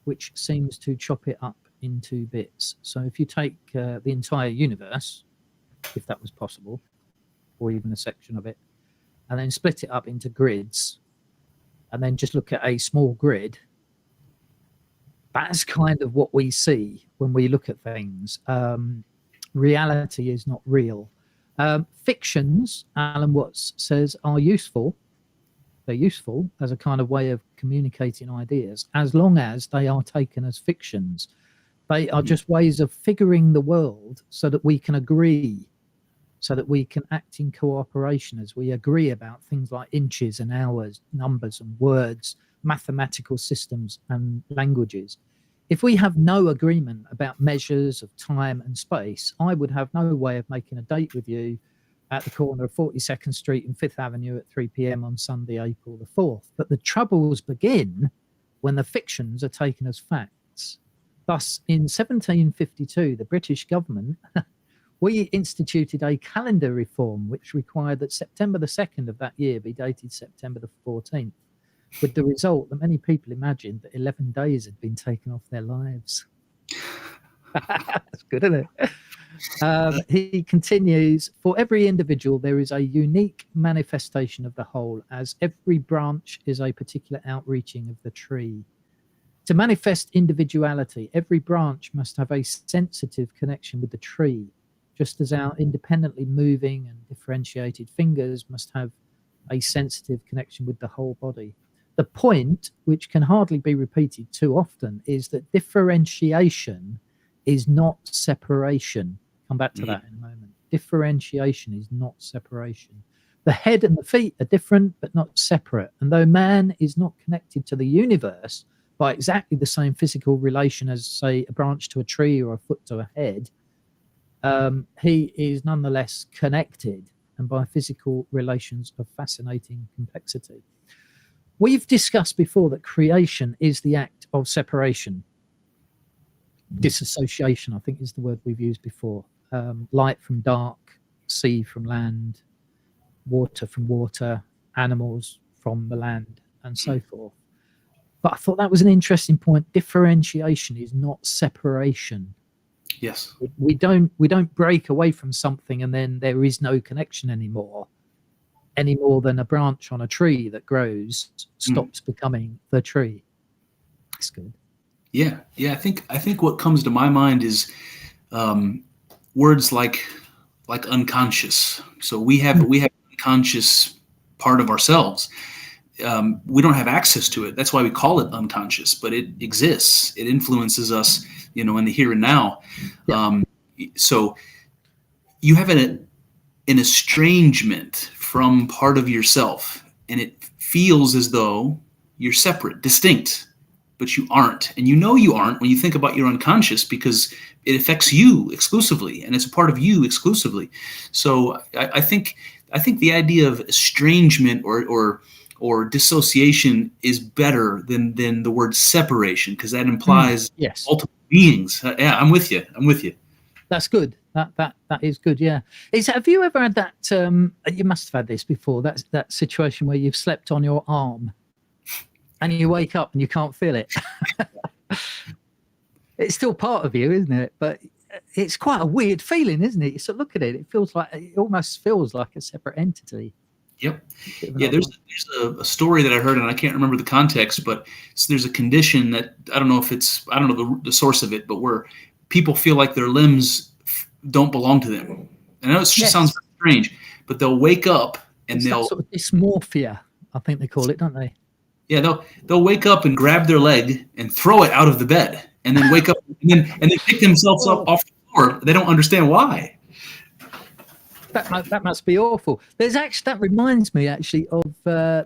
which seems to chop it up into bits. So if you take the entire universe, if that was possible, or even a section of it, and then split it up into grids, and then just look at a small grid, that's kind of what we see when we look at things. Reality is not real. Fictions, Alan Watts says, are useful. They're useful as a kind of way of communicating ideas, as long as they are taken as fictions. They are just ways of figuring the world so that we can agree, so that we can act in cooperation as we agree about things like inches and hours, numbers and words, mathematical systems and languages. If we have no agreement about measures of time and space, I would have no way of making a date with you at the corner of 42nd Street and 5th Avenue at 3 p.m. on Sunday, April the 4th. But the troubles begin when the fictions are taken as facts. Thus, in 1752, the British government we instituted a calendar reform which required that September the 2nd of that year be dated September the 14th, with the result that many people imagined that 11 days had been taken off their lives. That's good, isn't it? He continues, for every individual, there is a unique manifestation of the whole, as every branch is a particular outreaching of the tree. To manifest individuality, every branch must have a sensitive connection with the tree, just as our independently moving and differentiated fingers must have a sensitive connection with the whole body. The point, which can hardly be repeated too often, is that differentiation is not separation. Come back to that in a moment. Differentiation is not separation. The head and the feet are different, but not separate. And though man is not connected to the universe by exactly the same physical relation as, say, a branch to a tree or a foot to a head, he is nonetheless connected, and by physical relations of fascinating complexity. We've discussed before that creation is the act of separation. Disassociation, I think, is the word we've used before. Light from dark, sea from land, water from water, animals from the land, and so forth. But I thought that was an interesting point. Differentiation is not separation.
Yes.
We don't break away from something and then there is no connection anymore, any more than a branch on a tree that grows stops becoming the tree. That's good.
Yeah. I think what comes to my mind is words like unconscious. So we have an unconscious part of ourselves. We don't have access to it. That's why we call it unconscious, but it exists. It influences us, in the here and now. Yeah. So you have an estrangement from part of yourself, and it feels as though you're separate, distinct, but you aren't. And you aren't when you think about your unconscious, because it affects you exclusively, and it's a part of you exclusively. So I think the idea of estrangement or dissociation is better than the word separation, because that implies multiple beings. Yeah, I'm with you.
That's good. That is good. Yeah. Have you ever had that? You must have had this before. That situation where you've slept on your arm, and you wake up and you can't feel it. It's still part of you, isn't it? But it's quite a weird feeling, isn't it? You sort of look at it. It almost feels like a separate entity.
Yep. Yeah, there's a story that I heard, and I can't remember the context, but there's a condition that I don't know the source of it, but where people feel like their limbs don't belong to them. And I know it just sounds strange, but they'll wake up and
it's that sort of dysmorphia, I think they call it, don't they?
Yeah, they'll wake up and grab their leg and throw it out of the bed, and then wake up and then pick themselves up off the floor. They don't understand why.
That must be awful. That reminds me actually of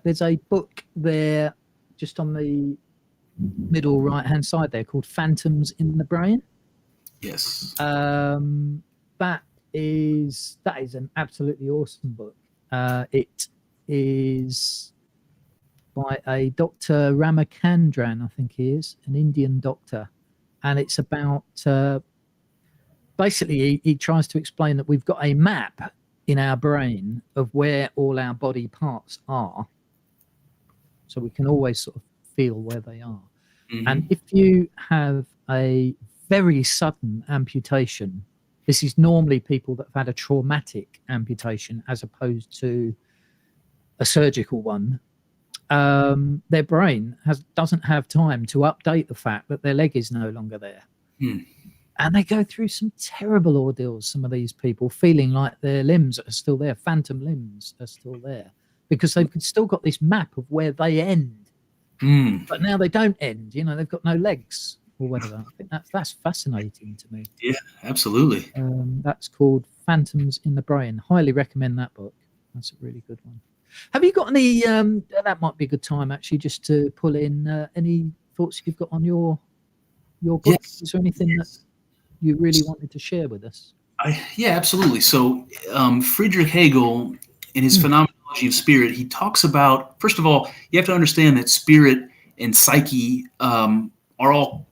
there's a book there just on the middle right hand side there called Phantoms in the Brain.
Yes.
That is an absolutely awesome book. It is by a Dr. Ramachandran, I think he is, an Indian doctor, and it's about basically he tries to explain that we've got a map in our brain of where all our body parts are, so we can always sort of feel where they are. And if you have a very sudden amputation, this is normally people that have had a traumatic amputation as opposed to a surgical one, their brain doesn't have time to update the fact that their leg is no longer there. And they go through some terrible ordeals, some of these people, feeling like their limbs are still there, phantom limbs are still there, because they've still got this map of where they end. But now they don't end, they've got no legs or whatever. I think that's fascinating to me.
Yeah, absolutely.
That's called Phantoms in the Brain. Highly recommend that book. That's a really good one. Have you got any, that might be a good time actually, just to pull in any thoughts you've got on your book? Yes. Is there anything that you really wanted to share with us?
Yeah, absolutely. So Friedrich Hegel, in his Phenomenology of Spirit, he talks about, first of all, you have to understand that spirit and psyche are all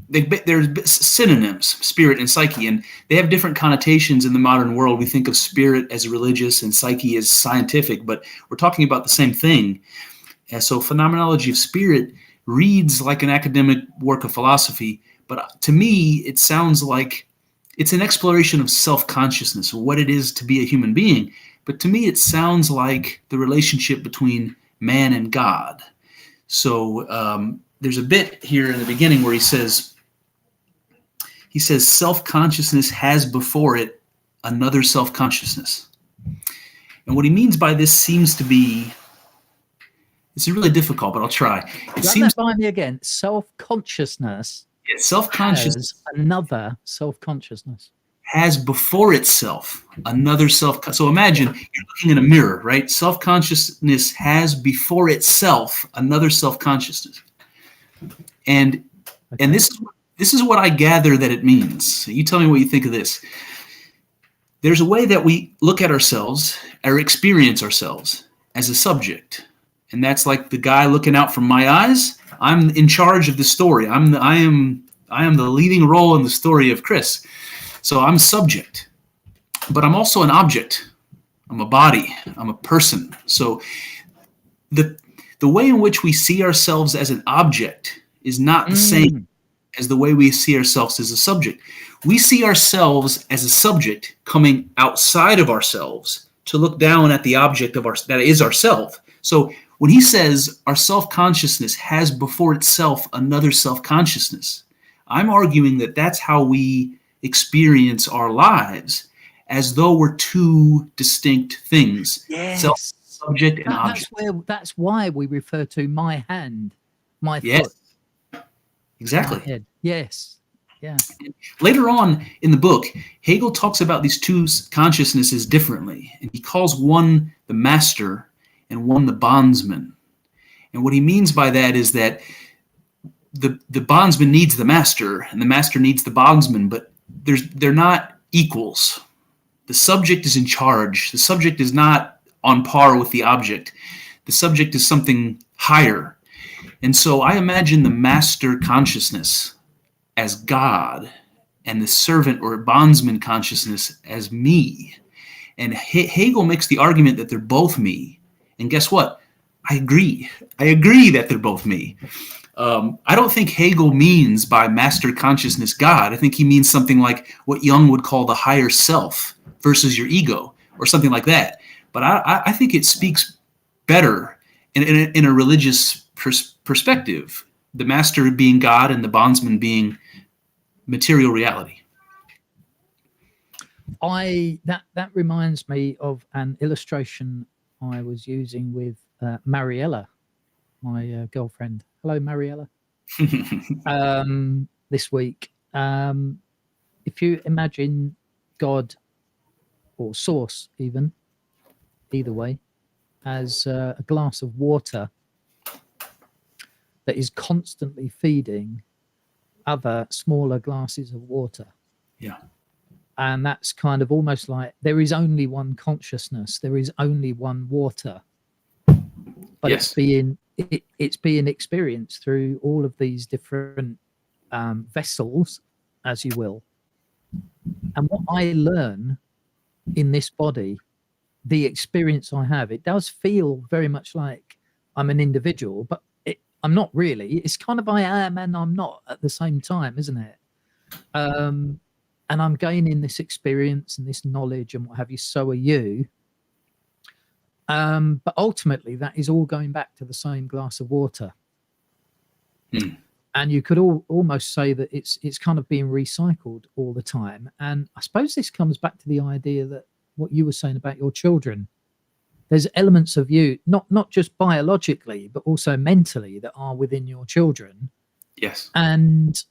there's synonyms, spirit and psyche, and they have different connotations in the modern world. We think of spirit as religious and psyche as scientific, but we're talking about the same thing. And so phenomenology of spirit reads like an academic work of philosophy, but to me, it sounds like it's an exploration of self-consciousness, or what it is to be a human being. But to me, it sounds like the relationship between man and God. So there's a bit here in the beginning where he says, self-consciousness has before it another self-consciousness. And what he means by this seems to be, it's really difficult, but I'll try. It
Run
seems
that by me again. Self-consciousness
self-consciousness
has another self-consciousness.
has before itself another self. So imagine you're looking in a mirror, right? Self-consciousness has before itself another self-consciousness. And
Okay.
and this is what I gather that it means. So you tell me what you think of this. There's a way that we look at ourselves or experience ourselves as a subject. And that's like the guy looking out from my eyes. I'm in charge of the story. I am the leading role in the story of Chris. So I'm subject, but I'm also an object. I'm a body. I'm a person. So the way in which we see ourselves as an object is not the same as the way we see ourselves as a subject. We see ourselves as a subject coming outside of ourselves to look down at the object of that is ourself. So when he says our self-consciousness has before itself another self-consciousness, I'm arguing that that's how we experience our lives, as though we're two distinct things.
Yes.
Subject and object.
That's why we refer to my hand, my
Yes.
foot.
Exactly.
My head. Yes. Yeah.
Later on in the book, Hegel talks about these two consciousnesses differently, and he calls one the master and one the bondsman. And what he means by that is that the bondsman needs the master and the master needs the bondsman, but they're not equals. The subject is in charge. The subject is not on par with the object. The subject is something higher. And so I imagine the master consciousness as God and the servant or bondsman consciousness as me. And Hegel makes the argument that they're both me. And guess what? I agree. I agree that they're both me. I don't think Hegel means by master consciousness God. I think he means something like what Jung would call the higher self versus your ego, or something like that. But I think it speaks better in a religious perspective, the master being God and the bondsman being material reality.
That reminds me of an illustration I was using with Mariella, my girlfriend. Hello, Mariella. This week, if you imagine God or source, either way, as a glass of water that is constantly feeding other smaller glasses of water.
Yeah.
And that's kind of almost like there is only one consciousness, there is only one water, but
yes.
it's being experienced through all of these different vessels, as you will. And what I learn in this body, the experience I have, it does feel very much like I'm an individual, but I'm not really. It's kind of I am and I'm not at the same time, isn't it? And I'm gaining this experience and this knowledge and what have you. So are you. But ultimately, that is all going back to the same glass of water. And you could almost say that it's kind of being recycled all the time. And I suppose this comes back to the idea that what you were saying about your children. There's elements of you, not just biologically, but also mentally, that are within your children.
Yes.
And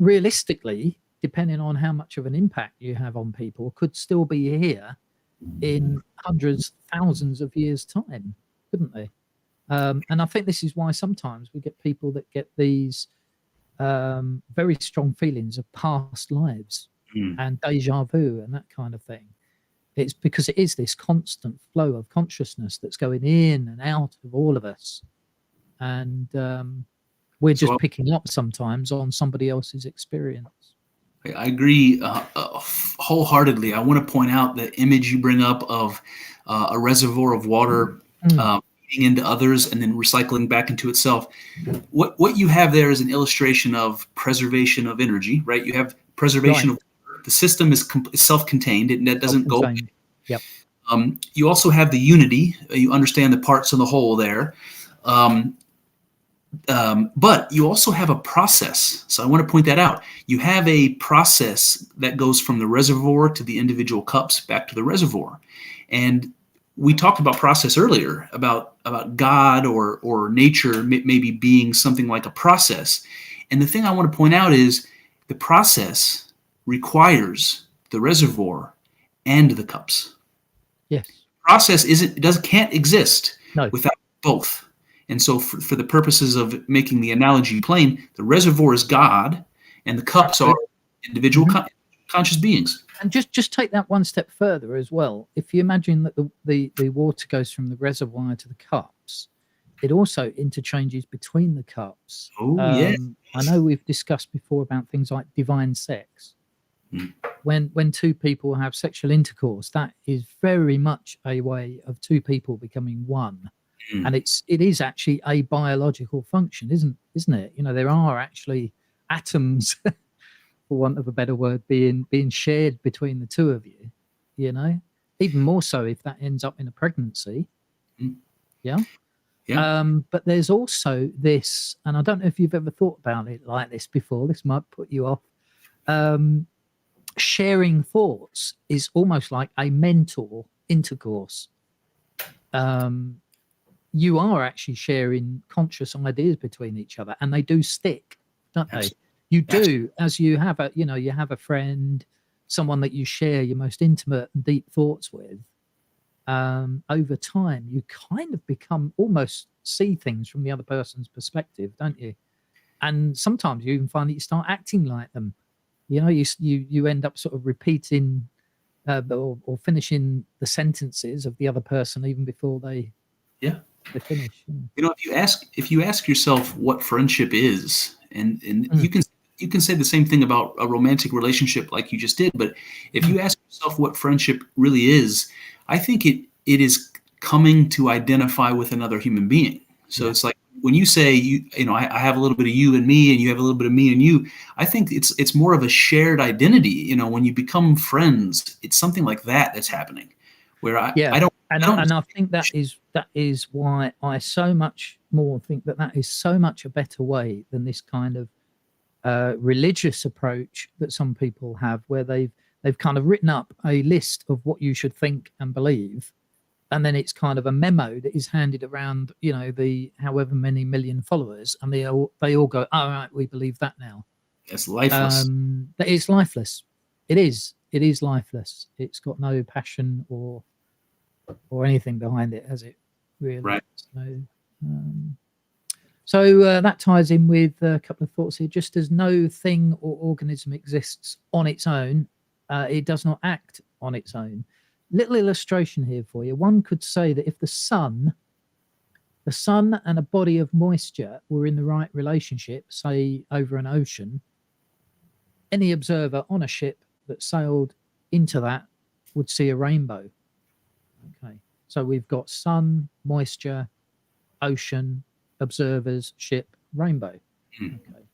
realistically, depending on how much of an impact you have on people, could still be here in hundreds, thousands of years' time, couldn't they? And I think this is why sometimes we get people that get these very strong feelings of past lives and deja vu and that kind of thing. It's because it is this constant flow of consciousness that's going in and out of all of us. And We're just picking up sometimes on somebody else's experience.
I agree wholeheartedly. I want to point out the image you bring up of a reservoir of water feeding into others and then recycling back into itself. What you have there is an illustration of preservation of energy, right? You have preservation of water. The system is self-contained. It doesn't go away.
Yep.
You also have the unity. You understand the parts of the whole there. But you also have a process. So I want to point that out. You have a process that goes from the reservoir to the individual cups back to the reservoir. And we talked about process earlier, about God or nature maybe being something like a process. And the thing I want to point out is the process requires the reservoir and the cups.
Yes.
Process can't exist without both. And so for the purposes of making the analogy plain, the reservoir is God and the cups are individual conscious beings.
And just take that one step further as well. If you imagine that the water goes from the reservoir to the cups, it also interchanges between the cups.
Yes.
I know we've discussed before about things like divine sex. When two people have sexual intercourse, that is very much a way of two people becoming one. And it is actually a biological function, isn't it? You know, there are actually atoms, for want of a better word, being shared between the two of you. You know, even more so if that ends up in a pregnancy. Yeah. But there's also this, and I don't know if you've ever thought about it like this before. This might put you off. Sharing thoughts is almost like a mental intercourse. You are actually sharing conscious ideas between each other, and they do stick, don't they? You do, as you have a friend, someone that you share your most intimate and deep thoughts with. Over time, you kind of become almost see things from the other person's perspective, don't you? And sometimes you even find that you start acting like them. You know, you end up sort of repeating or finishing the sentences of the other person even before they finish.
You know, if you ask yourself what friendship is, and you can say the same thing about a romantic relationship like you just did, but if you ask yourself what friendship really is, I think it is coming to identify with another human being. So it's like when you say I have a little bit of you and me, and you have a little bit of me and you. I think it's more of a shared identity. You know, when you become friends, it's something like that's happening. Where I don't.
And I think that is why I so much more think that is so much a better way than this kind of religious approach that some people have, where they've kind of written up a list of what you should think and believe, and then it's kind of a memo that is handed around, you know, the however many million followers, and they all go, all right, we believe that now.
It's lifeless.
That is lifeless. It is lifeless. It's got no passion or anything behind it, has it? Really?
Right.
So that ties in with a couple of thoughts here. Just as no thing or organism exists on its own, it does not act on its own. Little illustration here for you. One could say that if the sun and a body of moisture were in the right relationship, say over an ocean, any observer on a ship that sailed into that would see a rainbow. Okay, so we've got sun, moisture, ocean, observers, ship, rainbow. Okay,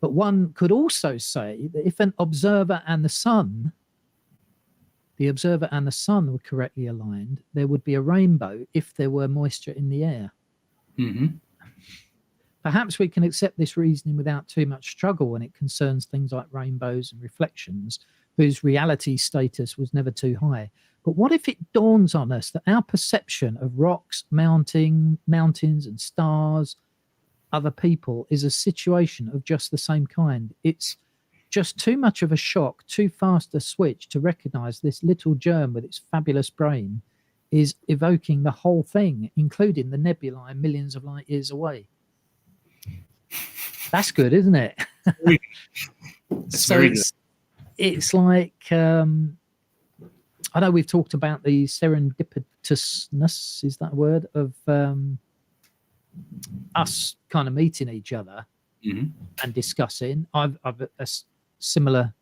but one could also say that if an observer and the sun were correctly aligned, there would be a rainbow if there were moisture in the air. Perhaps we can accept this reasoning without too much struggle when it concerns things like rainbows and reflections, whose reality status was never too high. But what if it dawns on us that our perception of rocks, mountains and stars, other people, is a situation of just the same kind? It's just too much of a shock, too fast a switch to recognize this little germ with its fabulous brain is evoking the whole thing, including the nebulae millions of light years away. That's good, isn't it? It's like, I know we've talked about the serendipitousness, is that a word, of us kind of meeting each other. and discussing. I've a similar,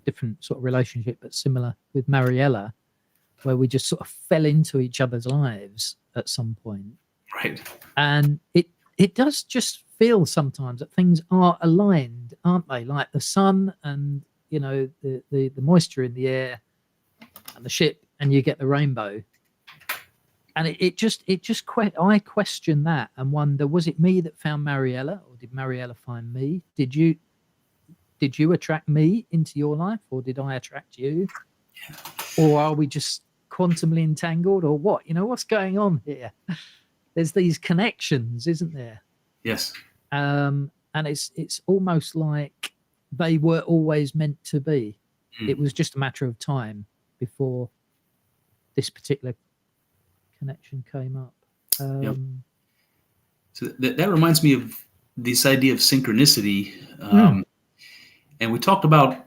different sort of relationship, but similar with Mariella, where we just sort of fell into each other's lives at some point.
Right.
And it does just feel sometimes that things are aligned, aren't they? Like the sun and, you know, the moisture in the air and the ship, and you get the rainbow. And I question that and wonder, was it me that found Mariella, or did Mariella find me? Did you attract me into your life, or did I attract you?
Yeah.
Or are we just quantumly entangled, or what? You know, what's going on here? There's these connections, isn't there?
Yes.
And it's almost like they were always meant to be. It was just a matter of time before this particular connection came up.
Yep. So that reminds me of this idea of synchronicity. And we talked about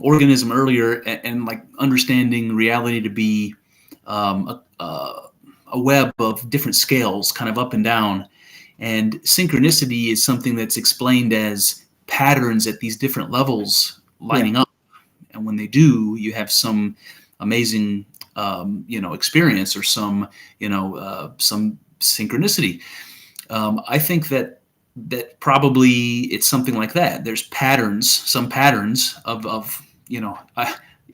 organism earlier, and like understanding reality to be a web of different scales, kind of up and down. And synchronicity is something that's explained as patterns at these different levels lining up. And when they do, you have some amazing, experience, or some synchronicity. I think that probably it's something like that. There's some patterns of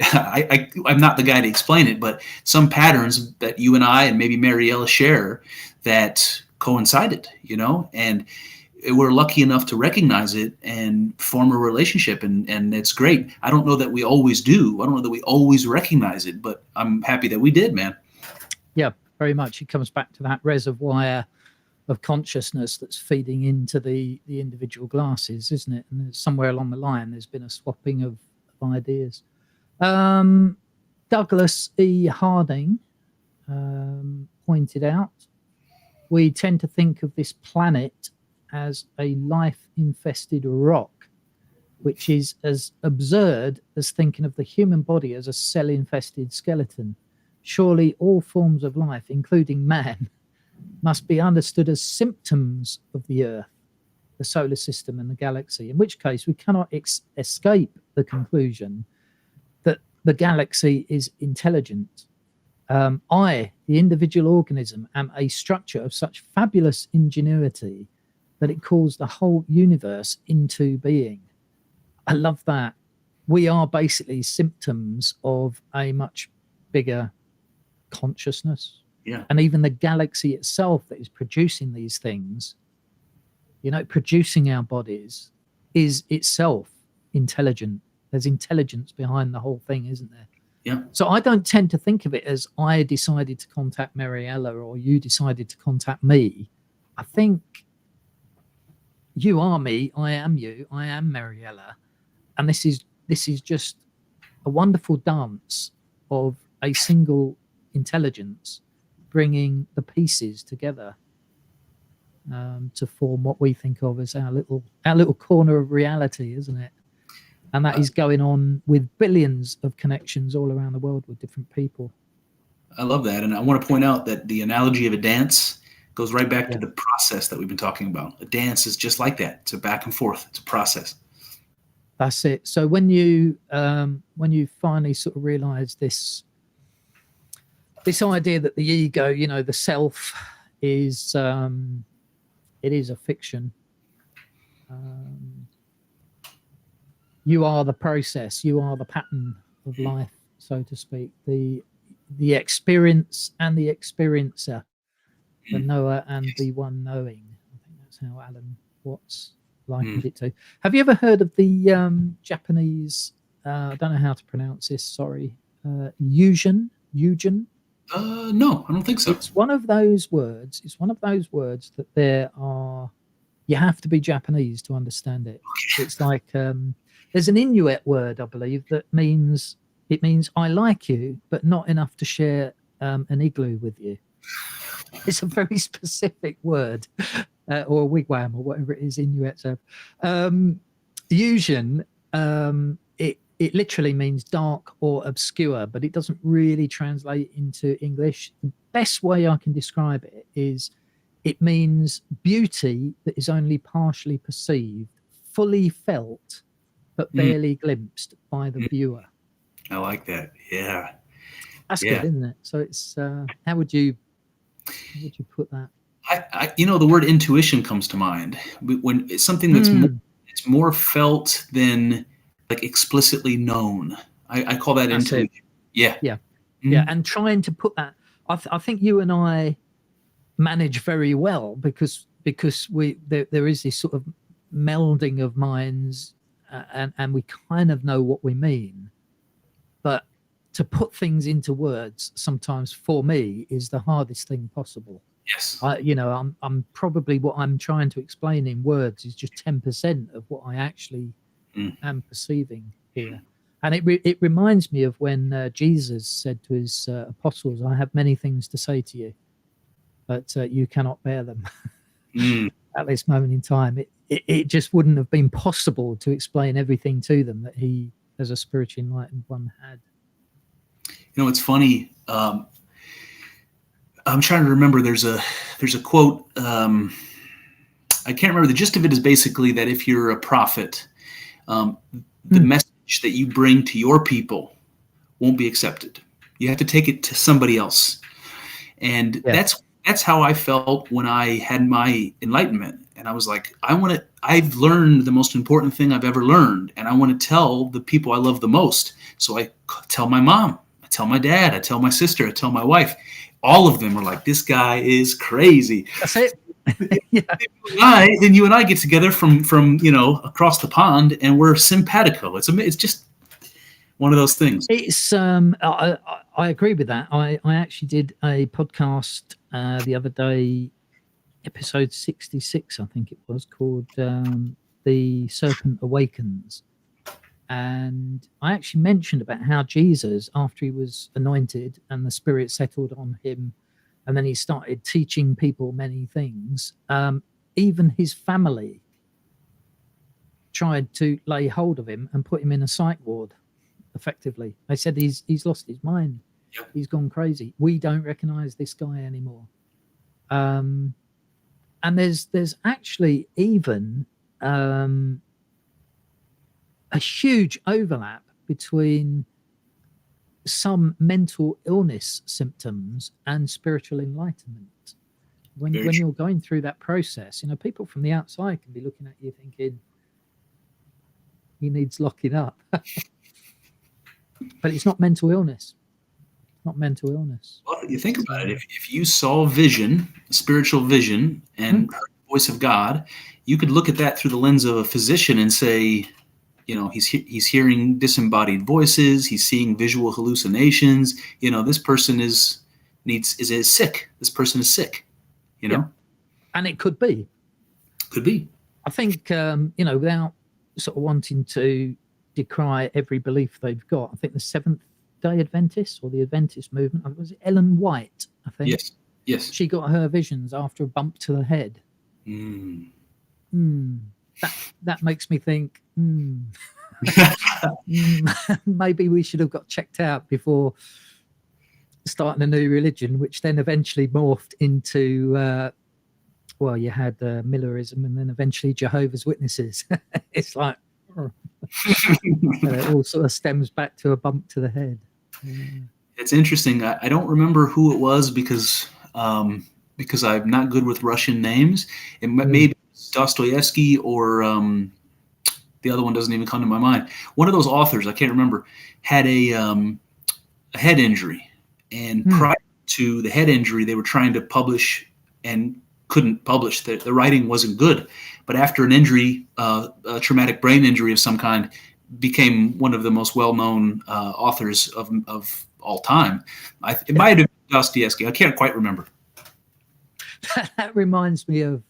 I'm not the guy to explain it, but some patterns that you and I and maybe Mariella share that coincided, and we're lucky enough to recognize it and form a relationship, and it's great. I don't know that we always do. I don't know that we always recognize it, but I'm happy that we did, man.
Yeah, very much. It comes back to that reservoir of consciousness that's feeding into the individual glasses, isn't it? And somewhere along the line, there's been a swapping of ideas. Douglas E. Harding pointed out, we tend to think of this planet as a life-infested rock, which is as absurd as thinking of the human body as a cell-infested skeleton. Surely all forms of life, including man, must be understood as symptoms of the Earth, the solar system, and the galaxy, in which case we cannot escape the conclusion that the galaxy is intelligent. I, the individual organism, am a structure of such fabulous ingenuity that it calls the whole universe into being. I love that. We are basically symptoms of a much bigger consciousness.
Yeah.
And even the galaxy itself that is producing these things, producing our bodies, is itself intelligent. There's intelligence behind the whole thing, isn't there?
Yeah.
So I don't tend to think of it as I decided to contact Mariella or you decided to contact me. I think you are me, I am you, I am Mariella, and this is just a wonderful dance of a single intelligence bringing the pieces together to form what we think of as our little corner of reality, isn't it? And that is going on with billions of connections all around the world with different people.
I love that. And I want to point out that the analogy of a dance goes right back to the process that we've been talking about. A dance is just like that. It's a back and forth. It's a process.
That's it. So when you finally sort of realize this idea that the ego, the self is it is a fiction. You are the process, you are the pattern of life, so to speak, the experience and the experiencer, the knower and the one knowing. I think that's how Alan Watts likened it to. Have you ever heard of the Japanese, I don't know how to pronounce this, sorry, Eugen?
No, I don't think so.
It's one of those words that you have to be Japanese to understand it. It's like there's an Inuit word, I believe, that means I like you, but not enough to share an igloo with you. It's a very specific word, or a wigwam, or whatever it is Inuits have. Eugen, it literally means dark or obscure, but it doesn't really translate into English. The best way I can describe it is it means beauty that is only partially perceived, fully felt, but barely glimpsed by the viewer.
I like that. Yeah.
That's good, isn't it? So it's how would you put that?
The word intuition comes to mind when it's something that's it's more felt than like explicitly known. I call that
That's
intuition.
it.
Yeah.
Yeah. Yeah. And trying to put that, I think you and I manage very well because there is this sort of melding of minds, and we kind of know what we mean, but to put things into words sometimes for me is the hardest thing possible.
Yes.
I'm probably what I'm trying to explain in words is just 10% of what I actually am perceiving here. And it reminds me of when Jesus said to his apostles, "I have many things to say to you, but you cannot bear them." At this moment in time, it just wouldn't have been possible to explain everything to them that he, as a spiritually enlightened one, had.
It's funny. I'm trying to remember. There's a quote. I can't remember. The gist of it is basically that if you're a prophet, the message that you bring to your people won't be accepted. You have to take it to somebody else, and that's how I felt when I had my enlightenment. And I was like, I've learned the most important thing I've ever learned, and I want to tell the people I love the most. So I tell my mom, I tell my dad, I tell my sister, I tell my wife. All of them are like, this guy is crazy.
That's it.
Then you and I get together from across the pond, and we're simpatico. It's just one of those things.
It's I agree with that. I actually did a podcast the other day, episode 66, I think it was, called "The Serpent Awakens," and I actually mentioned about how Jesus, after he was anointed and the Spirit settled on him, and then he started teaching people many things, even his family tried to lay hold of him and put him in a psych ward. Effectively, they said he's lost his mind.
Yep.
He's gone crazy. We don't recognize this guy anymore. And there's actually even a huge overlap between some mental illness symptoms and spiritual enlightenment. When you're going through that process, people from the outside can be looking at you thinking, he needs locking up. But it's not mental illness. Not mental illness.
Well, you think about it. If you saw vision, spiritual vision, and heard the voice of God, you could look at that through the lens of a physician and say, he's hearing disembodied voices. He's seeing visual hallucinations. This person is sick. This person is sick.
Yeah. And it could be.
Could be.
I think without sort of wanting to decry every belief they've got, I think the Seventh-day Adventists or the Adventist movement, was it Ellen White, I think?
Yes.
She got her visions after a bump to the head. That makes me think, maybe we should have got checked out before starting a new religion, which then eventually morphed into, you had Millerism and then eventually Jehovah's Witnesses. It's like, it all sort of stems back to a bump to the head.
It's interesting. I don't remember who it was because I'm not good with Russian names. It maybe Dostoevsky or the other one doesn't even come to my mind. One of those authors, I can't remember, had a head injury, and prior to the head injury, they were trying to publish and couldn't publish. The writing wasn't good. But after an injury, a traumatic brain injury of some kind, became one of the most well-known authors of all time. It might have been Dostoevsky. I can't quite remember.
That reminds me of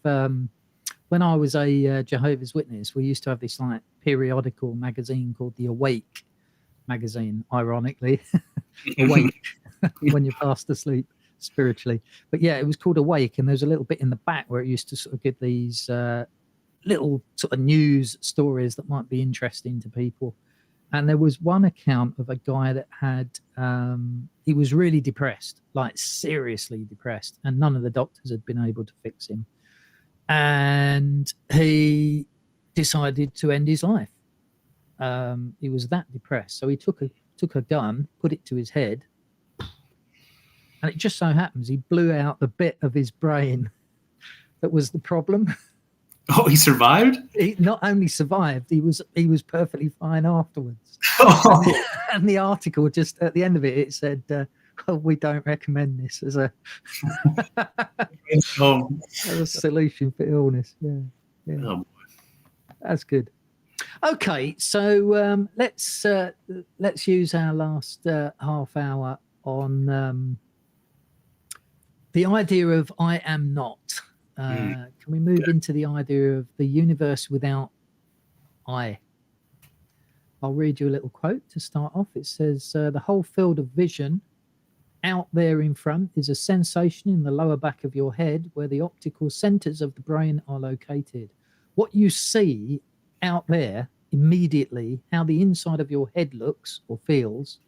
when I was a Jehovah's Witness. We used to have this periodical magazine called the Awake magazine, ironically. Awake, when you're fast asleep spiritually. But yeah, it was called Awake, and there's a little bit in the back where it used to sort of give these little sort of news stories that might be interesting to people. And there was one account of a guy that had, he was really depressed, like seriously depressed, and none of the doctors had been able to fix him. And he decided to end his life. He was that depressed. So he took a gun, put it to his head, and it just so happens he blew out the bit of his brain that was the problem.
Oh, he survived?
He not only survived, he was perfectly fine afterwards.
Oh.
And the article, just at the end of it, it said, we don't recommend this as a
Oh.
as a solution for illness. Yeah.
Oh.
That's good. Okay, so let's use our last half hour on the idea of I am not. Can we move into the idea of the universe without I? I'll read you a little quote to start off. It says, the whole field of vision out there in front is a sensation in the lower back of your head where the optical centers of the brain are located. What you see out there immediately, how the inside of your head looks or feels,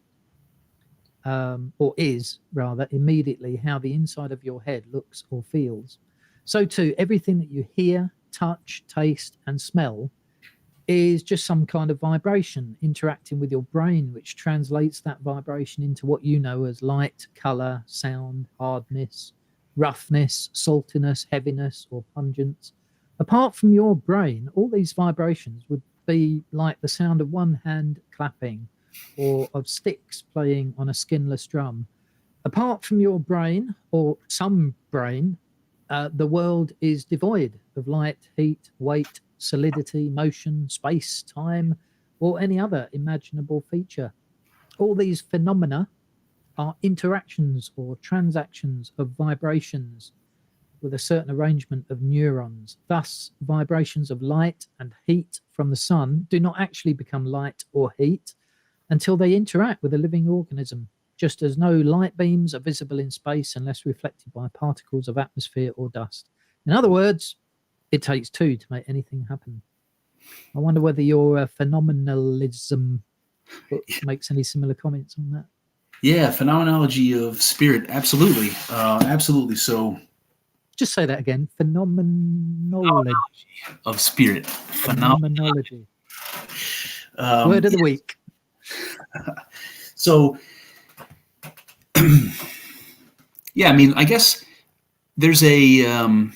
or is rather immediately how the inside of your head looks or feels. So too, everything that you hear, touch, taste, and smell is just some kind of vibration interacting with your brain, which translates that vibration into what you know as light, color, sound, hardness, roughness, saltiness, heaviness, or pungence. Apart from your brain, all these vibrations would be like the sound of one hand clapping or of sticks playing on a skinless drum. Apart from your brain, or some brain, the world is devoid of light, heat, weight, solidity, motion, space, time, or any other imaginable feature. All these phenomena are interactions or transactions of vibrations with a certain arrangement of neurons. Thus, vibrations of light and heat from the sun do not actually become light or heat until they interact with a living organism, just as no light beams are visible in space unless reflected by particles of atmosphere or dust. In other words, it takes two to make anything happen. I wonder whether your phenomenalism book makes any similar comments on that.
Yeah, phenomenology of spirit. Absolutely. Absolutely. So
just say that again. Phenomenology
of spirit.
Phenomenology. Word of the week.
So, yeah, I mean, I guess there's an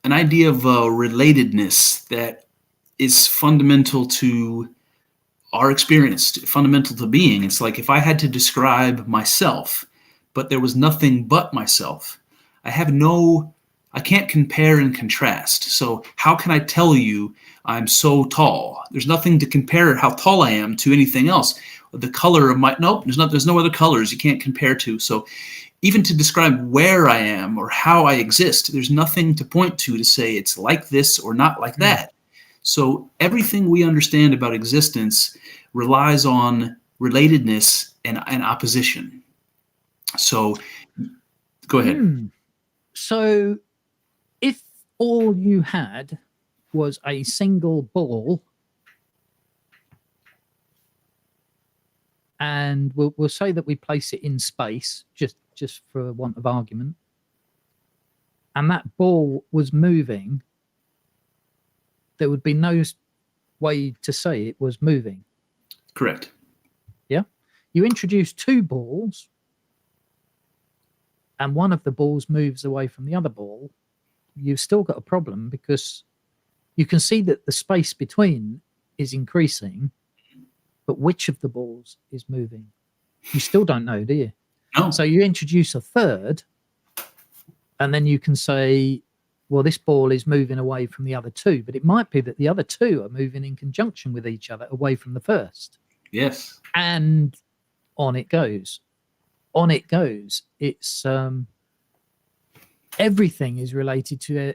idea of relatedness that is fundamental to our experience, fundamental to being. It's like if I had to describe myself, but there was nothing but myself, I can't compare and contrast. So how can I tell you I'm so tall? There's nothing to compare how tall I am to anything else. The color of there's no other colors you can't compare to. So even to describe where I am or how I exist, there's nothing to point to say it's like this or not like that. So everything we understand about existence relies on relatedness and opposition. So go ahead.
So if all you had was a single ball, and we'll say that we place it in space, just for want of argument, and that ball was moving, there would be no way to say it was moving.
Correct.
Yeah. You introduce two balls, and one of the balls moves away from the other ball, you've still got a problem because you can see that the space between is increasing, but which of the balls is moving? You still don't know, do you?
No.
So you introduce a third, and then you can say, well, this ball is moving away from the other two, but it might be that the other two are moving in conjunction with each other away from the first.
Yes.
And on it goes. On it goes. It's everything is related to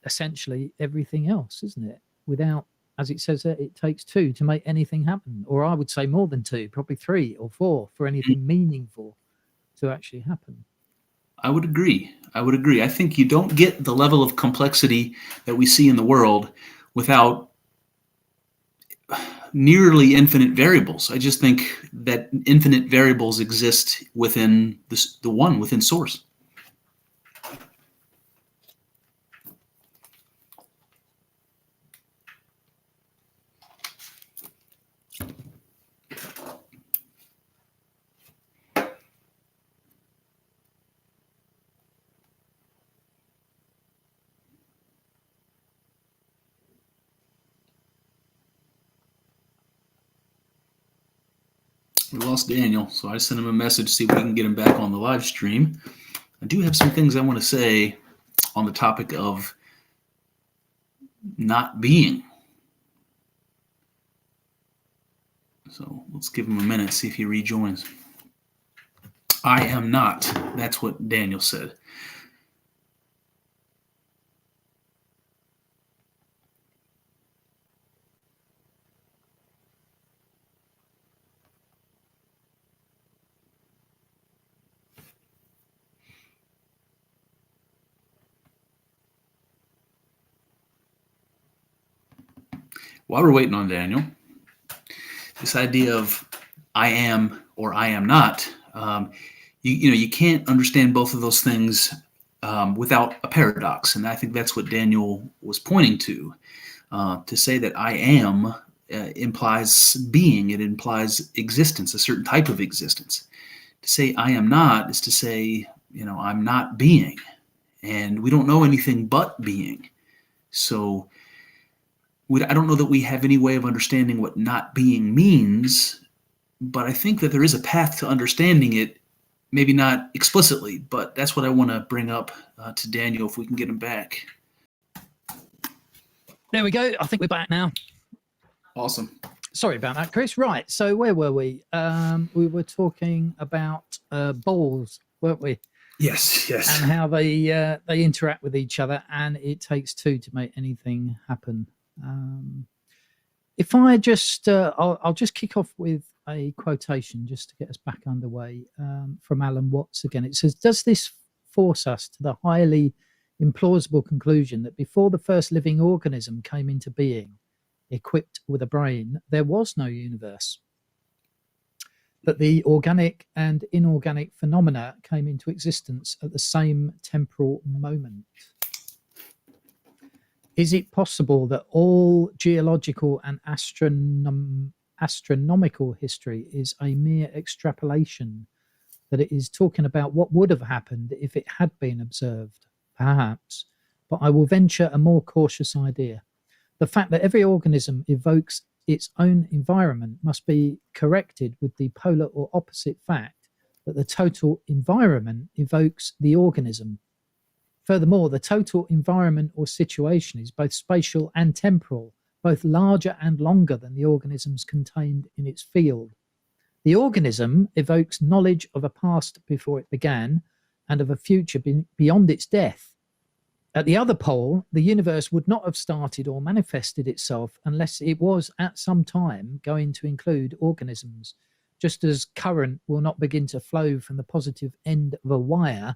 essentially everything else, isn't it? Without, as it says there, it takes two to make anything happen. Or I would say more than two, probably three or four for anything meaningful to actually happen.
I would agree. I think you don't get the level of complexity that we see in the world without nearly infinite variables. I just think that infinite variables exist within the one, within source. We lost Daniel, so I sent him a message to see if we can get him back on the live stream. I do have some things I want to say on the topic of not being. So let's give him a minute, see if he rejoins. I am not. That's what Daniel said. While we're waiting on Daniel, this idea of I am or I am not, you can't understand both of those things without a paradox. And I think that's what Daniel was pointing to. To say that I am implies being. It implies existence, a certain type of existence. To say I am not is to say, I'm not being. And we don't know anything but being. So I don't know that we have any way of understanding what not being means, but I think that there is a path to understanding it, maybe not explicitly, but that's what I want to bring up to Daniel if we can get him back.
There we go. I think we're back now.
Awesome.
Sorry about that, Chris. Right. So where were we? We were talking about balls, weren't we?
Yes.
And how they interact with each other, and it takes two to make anything happen. If I just, I'll just kick off with a quotation just to get us back underway from Alan Watts again. It says, "Does this force us to the highly implausible conclusion that before the first living organism came into being, equipped with a brain, there was no universe? That the organic and inorganic phenomena came into existence at the same temporal moment? Is it possible that all geological and astronomical history is a mere extrapolation, that it is talking about what would have happened if it had been observed? Perhaps, but I will venture a more cautious idea. The fact that every organism evokes its own environment must be corrected with the polar or opposite fact that the total environment evokes the organism. Furthermore, the total environment or situation is both spatial and temporal, both larger and longer than the organisms contained in its field. The organism evokes knowledge of a past before it began and of a future beyond its death. At the other pole, the universe would not have started or manifested itself unless it was at some time going to include organisms, just as current will not begin to flow from the positive end of a wire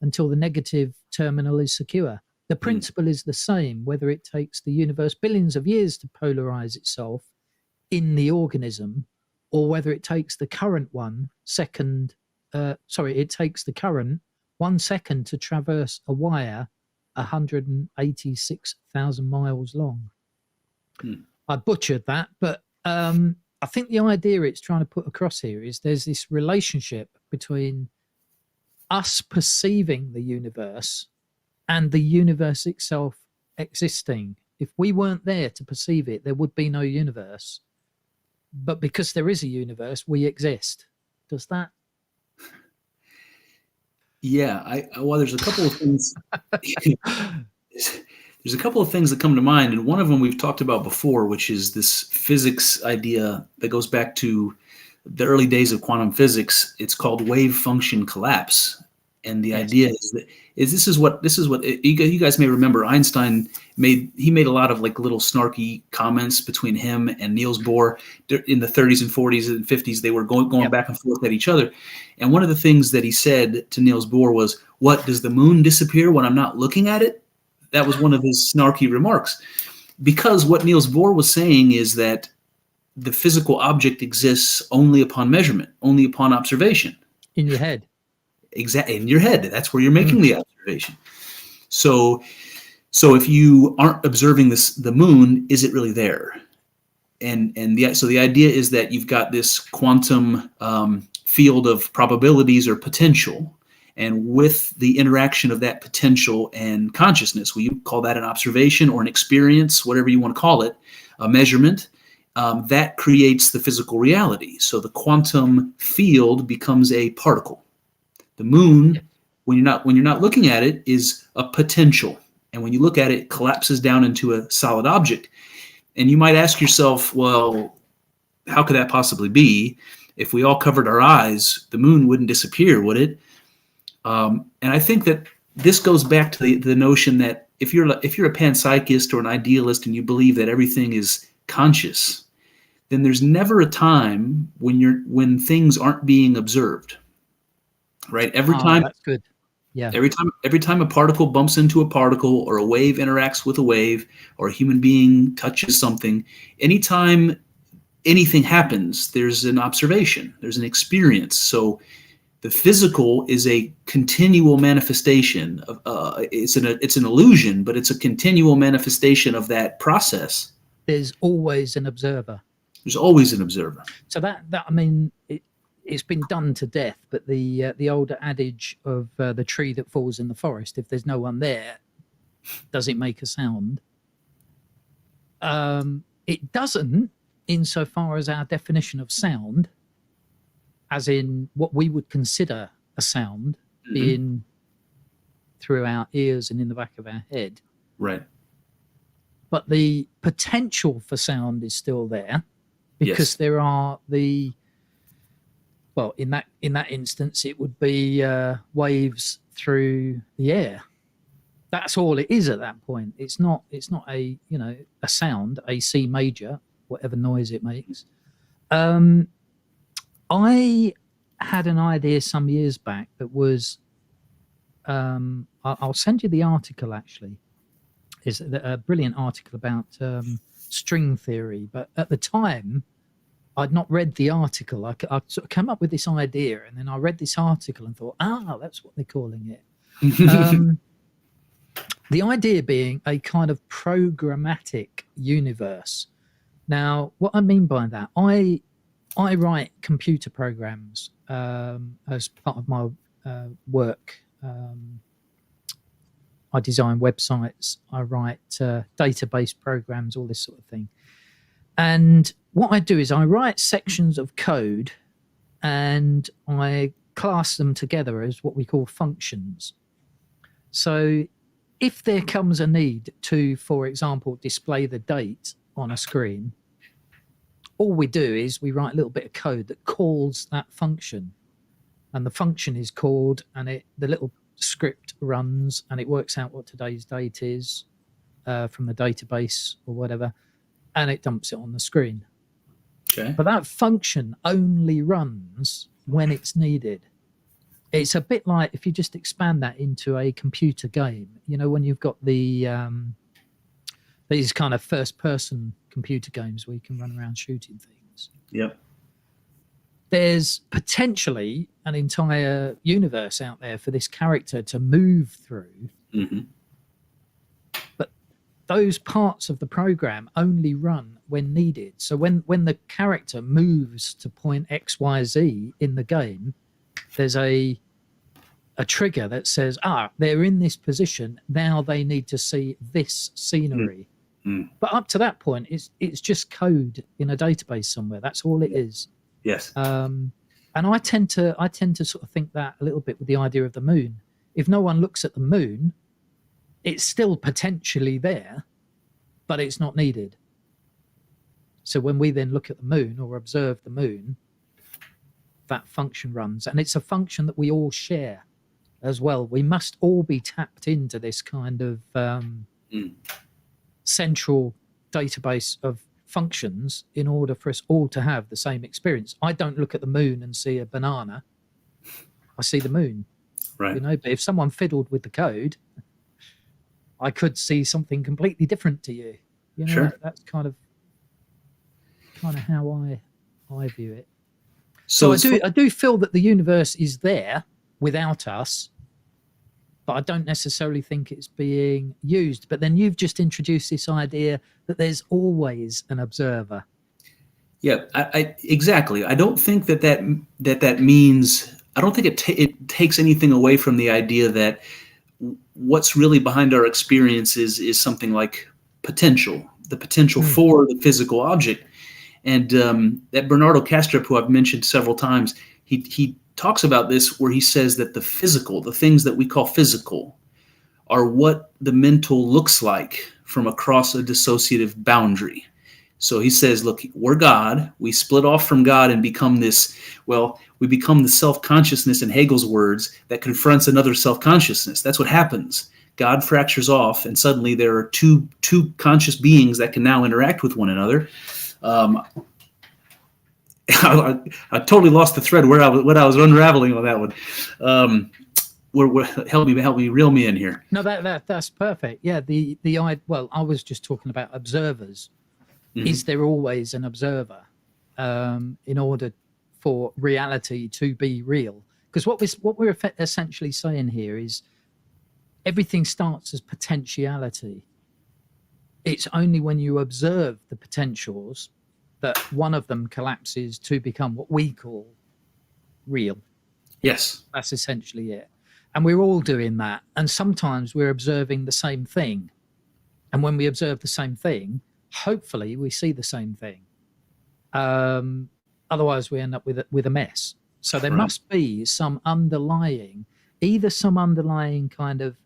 until the negative terminal is secure. The principle is the same, whether it takes the universe billions of years to polarize itself in the organism, or whether it takes the current 1 second to traverse a wire 186,000 miles long. I butchered that, but I think the idea it's trying to put across here is there's this relationship between us perceiving the universe and the universe itself existing. If we weren't there to perceive it, there would be no universe. But because there is a universe, we exist. Does that?
Yeah. Well, there's a couple of things. There's a couple of things that come to mind, and one of them we've talked about before, which is this physics idea that goes back to the early days of quantum physics. It's called wave function collapse, and the idea is this is what you guys may remember. Einstein made a lot of like little snarky comments between him and Niels Bohr in the 30s and 40s and 50s. They were going back and forth at each other, and one of the things that he said to Niels Bohr was, "What, does the moon disappear when I'm not looking at it?" That was one of his snarky remarks, because what Niels Bohr was saying is that the physical object exists only upon measurement, only upon observation.
In your head.
Exactly, in your head. That's where you're making the observation. So if you aren't observing the moon, is it really there? So the idea is that you've got this quantum field of probabilities or potential, and with the interaction of that potential and consciousness, we call that an observation or an experience, whatever you want to call it, a measurement, that creates the physical reality. So the quantum field becomes a particle. The moon, when you're not looking at it, is a potential, and when you look at it, it collapses down into a solid object. And you might ask yourself, well, how could that possibly be? If we all covered our eyes, the moon wouldn't disappear, would it? And I think that this goes back to the notion that if you're a panpsychist or an idealist and you believe that everything is conscious, then there's never a time when things aren't being observed. Right? Every time.
That's good. Yeah.
Every time a particle bumps into a particle, or a wave interacts with a wave, or a human being touches something, anytime anything happens, there's an observation, there's an experience. So the physical is a continual manifestation of it's an illusion, but it's a continual manifestation of that process.
There's always an observer.
There's always an observer.
So that I mean, it's been done to death, but the older adage of the tree that falls in the forest, if there's no one there, does it make a sound? It doesn't, insofar as our definition of sound, as in what we would consider a sound, being through our ears and in the back of our head.
Right.
But the potential for sound is still there, because there are well, in that instance, it would be waves through the air. That's all it is at that point. It's not a a sound, a C major, whatever noise it makes. I had an idea some years back that was, I'll send you the article. Actually, is a brilliant article about string theory. But at the time, I'd not read the article. I sort of came up with this idea, and then I read this article and thought, that's what they're calling it. The idea being a kind of programmatic universe. Now, what I mean by that, I write computer programs as part of my work. I design websites. I write database programs, all this sort of thing. And what I do is I write sections of code and I class them together as what we call functions. So if there comes a need to, for example, display the date on a screen, all we do is we write a little bit of code that calls that function. And the function is called, and the little script runs, and it works out what today's date is from the database or whatever, and it dumps it on the screen.
Okay.
But that function only runs when it's needed. It's a bit like if you just expand that into a computer game, when you've got these kind of first-person computer games where you can run around shooting things.
Yep.
There's potentially an entire universe out there for this character to move through.
Mm-hmm.
But those parts of the program only run when needed. So when the character moves to point X, Y, Z in the game, there's a trigger that says, they're in this position. Now they need to see this scenery.
Mm.
But up to that point, it's just code in a database somewhere. That's all it is.
Yes.
And I tend to sort of think that a little bit with the idea of the moon. If no one looks at the moon, it's still potentially there, but it's not needed. So when we then look at the moon or observe the moon, that function runs, and it's a function that we all share as well. We must all be tapped into this kind of central database of functions in order for us all to have the same experience. I don't look at the moon and see a banana. I see the moon.
Right.
But if someone fiddled with the code, I could see something completely different to you.
Sure.
That's kind of. kind of how I view it.
So
I do feel that the universe is there without us, but I don't necessarily think it's being used. But then you've just introduced this idea that there's always an observer.
Yeah, exactly. I don't think that means. I don't think it takes anything away from the idea that what's really behind our experiences is something like potential, the potential for the physical object. And that Bernardo Kastrup, who I've mentioned several times, he talks about this, where he says that the physical, the things that we call physical, are what the mental looks like from across a dissociative boundary. So he says, look, we're God. We split off from God and become this, well, we become the self-consciousness, in Hegel's words, that confronts another self-consciousness. That's what happens. God fractures off, and suddenly there are two conscious beings that can now interact with one another. I totally lost the thread what I was unraveling on that one. Help me, reel me in here.
No, that's perfect. Yeah, I was just talking about observers. Mm-hmm. Is there always an observer in order for reality to be real? Because what we're essentially saying here is everything starts as potentiality. It's only when you observe the potentials that one of them collapses to become what we call real.
Yes.
That's essentially it. And we're all doing that. And sometimes we're observing the same thing. And when we observe the same thing, hopefully we see the same thing. Otherwise we end up with a mess. So there must be some underlying kind of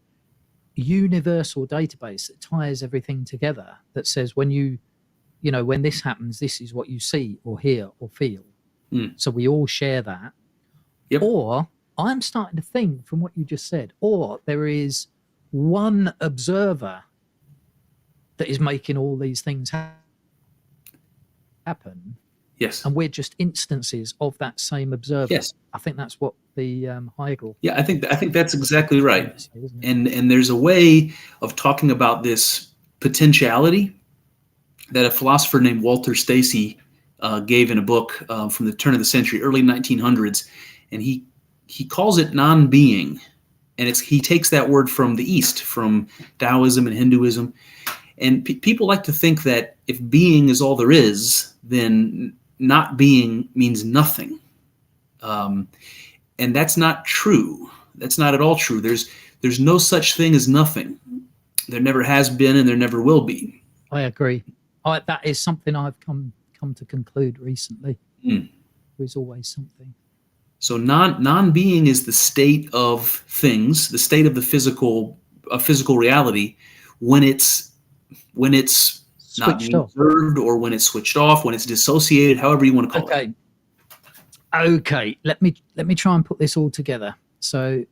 universal database that ties everything together, that says when when this happens, this is what you see or hear or feel. So we all share that. Yep. Or I'm starting to think from what you just said, or there is one observer that is making all these things happen.
Yes.
And we're just instances of that same observer.
Yes.
I think that's what the Hegel.
Yeah, I think that's exactly right. And there's a way of talking about this potentiality that a philosopher named Walter Stacey gave in a book from the turn of the century, early 1900s, and he calls it non-being, and he takes that word from the East, from Taoism and Hinduism, and people like to think that if being is all there is, then not being means nothing, and that's not true. That's not at all true. There's no such thing as nothing. There never has been, and there never will be.
I agree. That is something I've come to conclude recently. There is always something.
So non-being is the state of things, the state of the physical reality when it's not being observed, or when it's switched off, when it's dissociated, however you want to call it.
Okay. Let me try and put this all together. So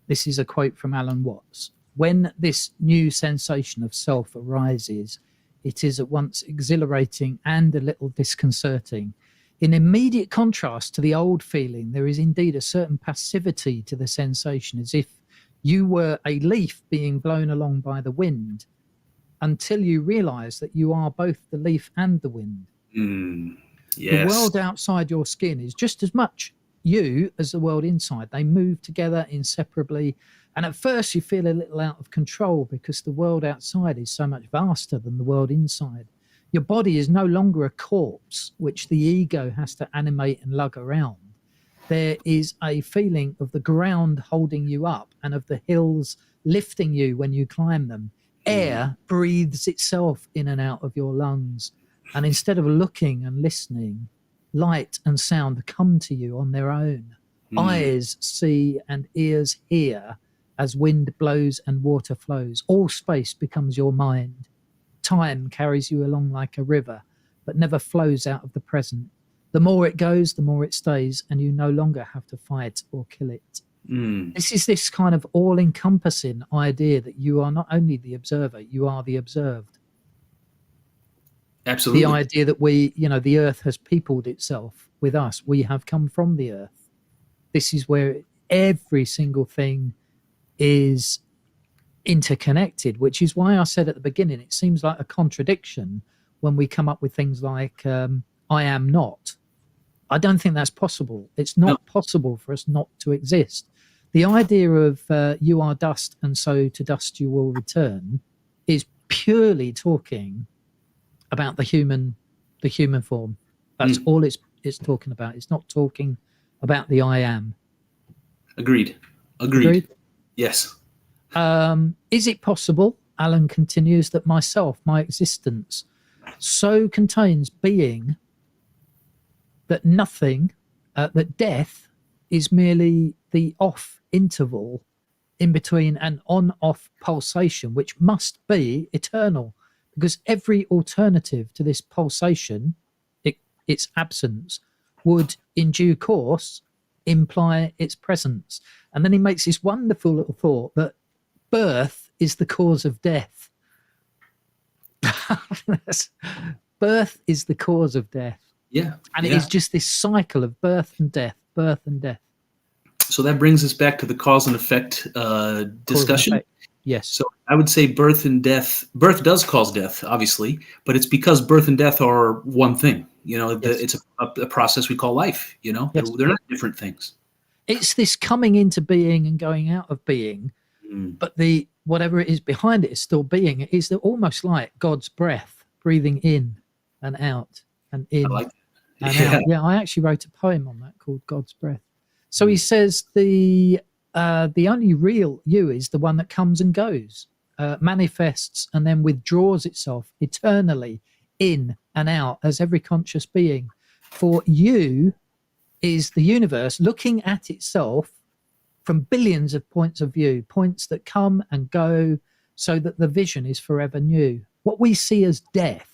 this is a quote from Alan Watts. When this new sensation of self arises, it is at once exhilarating and a little disconcerting. In immediate contrast to the old feeling, there is indeed a certain passivity to the sensation, as if you were a leaf being blown along by the wind, until you realize that you are both the leaf and the wind.
Yes.
The world outside your skin is just as much you as the world inside. They move together inseparably. And at first you feel a little out of control because the world outside is so much vaster than the world inside. Your body is no longer a corpse which the ego has to animate and lug around. There is a feeling of the ground holding you up and of the hills lifting you when you climb them. Air breathes itself in and out of your lungs. And instead of looking and listening, light and sound come to you on their own. Eyes see and ears hear as wind blows and water flows. All space becomes your mind. Time carries you along like a river, but never flows out of the present. The more it goes, the more it stays, and you no longer have to fight or kill it. This is this kind of all-encompassing idea that you are not only the observer, you are the observed.
Absolutely.
The idea that the earth has peopled itself with us. We have come from the earth. This is where every single thing is interconnected, which is why I said at the beginning, it seems like a contradiction when we come up with things like I am not. I don't think that's possible. It's not possible for us not to exist. The idea of you are dust and so to dust you will return is purely talking about the human form. That's all it's talking about. It's not talking about the I am.
Agreed. Yes.
Is it possible, Alan continues, that myself, my existence, so contains being that nothing, that death is merely the off interval in between an on-off pulsation, which must be eternal, because every alternative to this pulsation, its absence, would in due course imply its presence. And then he makes this wonderful little thought that birth is the cause of death. Birth is the cause of death.
Yeah.
And it is just this cycle of birth and death, birth and death.
So that brings us back to the cause and effect discussion.
Yes.
So I would say birth does cause death, obviously, but it's because birth and death are one thing. It's a process we call life. They're not different things.
It's this coming into being and going out of being, but the whatever it is behind it is still being. It is almost like God's breath, breathing in and out and in. I like that. And out. Yeah, I actually wrote a poem on that called God's Breath. So he says the only real you is the one that comes and goes, manifests and then withdraws itself eternally in and out as every conscious being. For you is the universe looking at itself from billions of points of view, points that come and go so that the vision is forever new. What we see as death,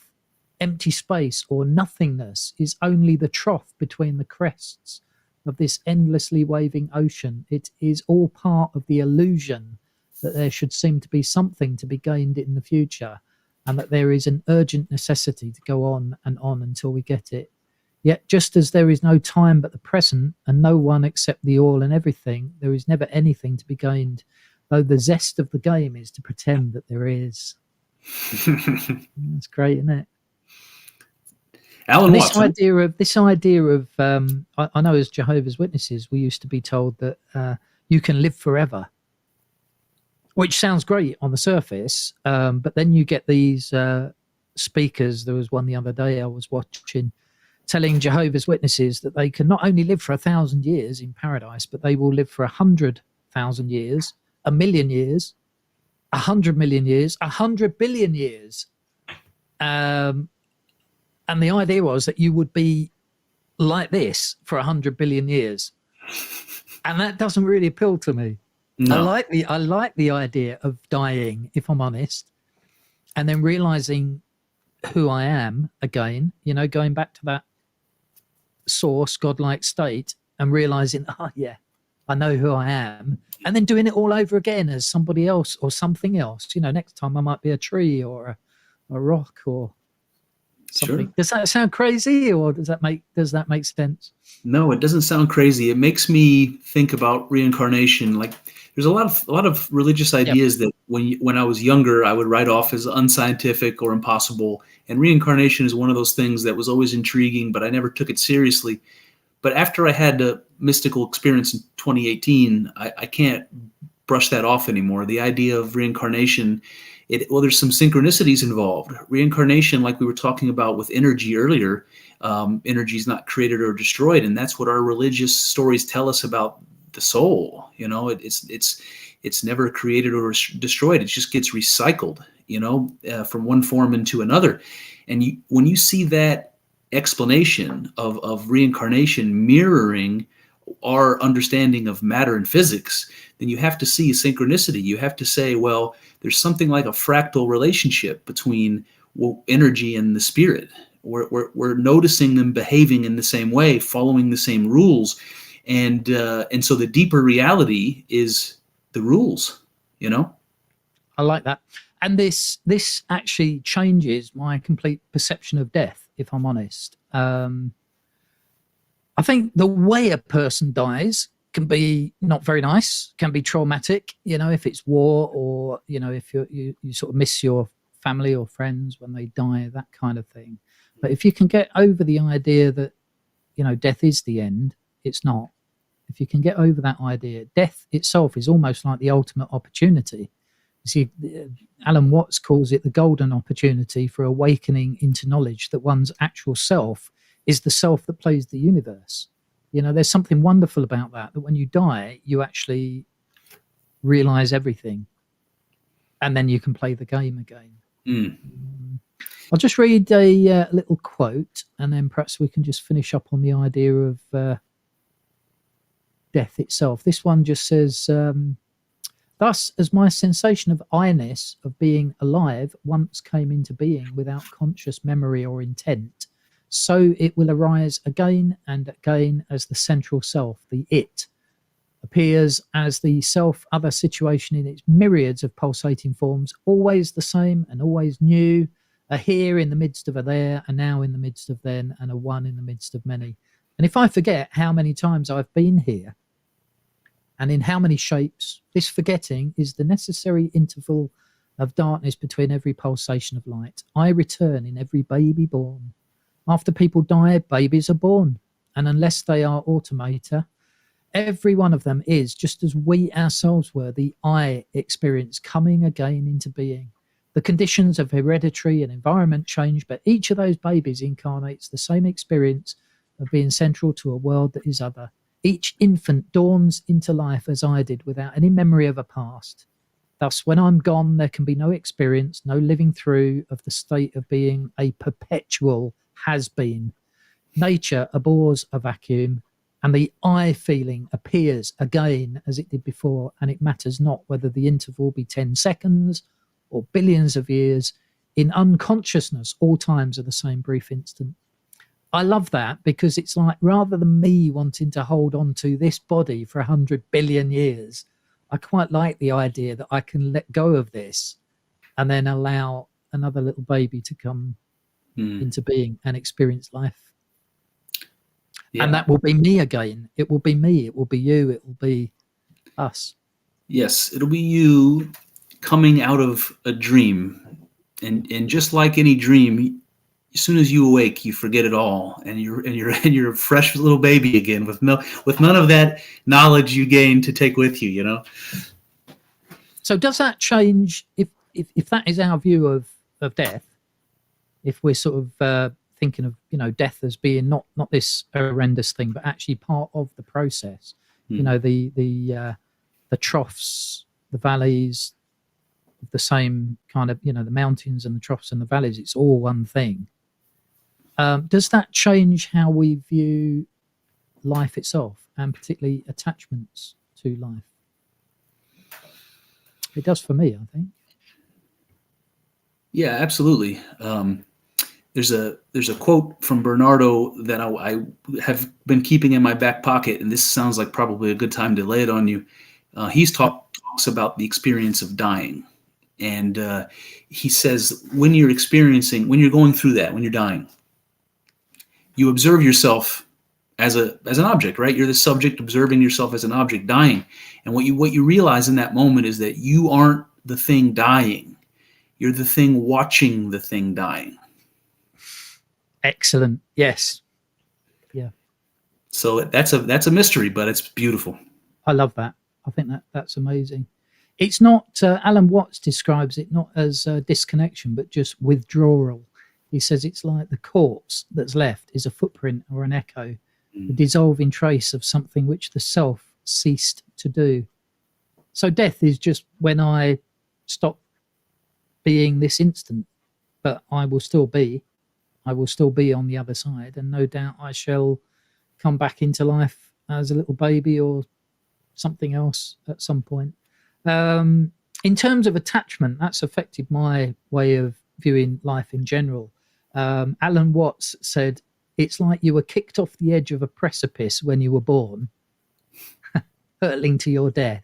empty space or nothingness, is only the trough between the crests of this endlessly waving ocean. It is all part of the illusion that there should seem to be something to be gained in the future, and that there is an urgent necessity to go on and on until we get it. Yet just as there is no time but the present, and no one except the all and everything, there is never anything to be gained, though the zest of the game is to pretend that there is. That's great, isn't it?
Alan
This idea of I know as Jehovah's Witnesses, we used to be told that you can live forever, which sounds great on the surface, but then you get these speakers. There was one the other day I was watching, telling Jehovah's Witnesses that they can not only live for 1,000 years in paradise, but they will live for 100,000 years, 1,000,000 years, 100 million years, 100 billion years. And the idea was that you would be like this for 100 billion years. And that doesn't really appeal to me. No. I like the idea of dying, if I'm honest, and then realizing who I am again, going back to that source, godlike state, and realizing, I know who I am, and then doing it all over again as somebody else or something else. Next time I might be a tree or a rock or something. Sure. Does that sound crazy, or does that make sense?
No, it doesn't sound crazy. It makes me think about reincarnation. Like, there's a lot of religious ideas that when I was younger, I would write off as unscientific or impossible. And reincarnation is one of those things that was always intriguing, but I never took it seriously. But after I had a mystical experience in 2018, I can't brush that off anymore. The idea of reincarnation, there's some synchronicities involved. Reincarnation, like we were talking about with energy earlier, energy is not created or destroyed, and that's what our religious stories tell us about the soul. It's never created or destroyed. It just gets recycled, from one form into another. And when you see that explanation of reincarnation mirroring our understanding of matter and physics, then you have to see synchronicity. You have to say, well, there's something like a fractal relationship between energy and the spirit. We're noticing them behaving in the same way, following the same rules, and so the deeper reality is the rules.
I like that, and this actually changes my complete perception of death. If I'm honest, I think the way a person dies can be not very nice, can be traumatic, if it's war or, if you sort of miss your family or friends when they die, that kind of thing. But if you can get over the idea that, death is the end, it's not. If you can get over that idea, death itself is almost like the ultimate opportunity. You see, Alan Watts calls it the golden opportunity for awakening into knowledge that one's actual self is the self that plays the universe. There's something wonderful about that when you die, you actually realize everything. And then you can play the game again. I'll just read a little quote, and then perhaps we can just finish up on the idea of death itself. This one just says, thus, as my sensation of I-ness, of being alive, once came into being without conscious memory or intent, so it will arise again and again as the central self, the it, appears as the self-other situation in its myriads of pulsating forms, always the same and always new, a here in the midst of a there, a now in the midst of then, and a one in the midst of many. And if I forget how many times I've been here, and in how many shapes, this forgetting is the necessary interval of darkness between every pulsation of light. I return in every baby born. After people die, babies are born, and unless they are automata, every one of them is, just as we ourselves were, the I experience coming again into being. The conditions of hereditary and environment change, but each of those babies incarnates the same experience of being central to a world that is other. Each infant dawns into life as I did, without any memory of a past. Thus, when I'm gone, there can be no experience, no living through of the state of being a perpetual has-been. Nature abhors a vacuum, and the I feeling appears again as it did before, and it matters not whether the interval be 10 seconds or billions of years. In unconsciousness, all times are the same brief instant. I love that, because it's like, rather than me wanting to hold on to this body for 100 billion years, I quite like the idea that I can let go of this and then allow another little baby to come into being and experience life. Yeah. And that will be me again. It will be me. It will be you. It will be us.
Yes, it'll be you coming out of a dream. And just like any dream, as soon as you awake, you forget it all, and you're a fresh little baby again with none of that knowledge you gained to take with you.
So does that change if that is our view of death? If we're sort of thinking of death as being not this horrendous thing, but actually part of the process. The troughs, the valleys, the same kind of the mountains and the troughs and the valleys. It's all one thing. Does that change how we view life itself, and particularly attachments to life? It does for me, I think.
Yeah, absolutely. There's a quote from Bernardo that I have been keeping in my back pocket, and this sounds like probably a good time to lay it on you. He talks about the experience of dying, and he says when you're going through that, when you're dying, you observe yourself as an object, right? You're the subject observing yourself as an object dying, and what you realize in that moment is that you aren't the thing dying. You're the thing watching the thing dying.
Excellent. Yes. Yeah.
So that's a mystery, but it's beautiful.
I love that. I think that's amazing. It's not, Alan Watts describes it not as disconnection, but just withdrawal. He says it's like the corpse that's left is a footprint or an echo, the dissolving trace of something which the self ceased to do. So death is just when I stop being this instant, but I will still be on the other side, and no doubt I shall come back into life as a little baby or something else at some point. In terms of attachment, that's affected my way of viewing life in general. Alan Watts said, it's like you were kicked off the edge of a precipice when you were born, hurtling to your death.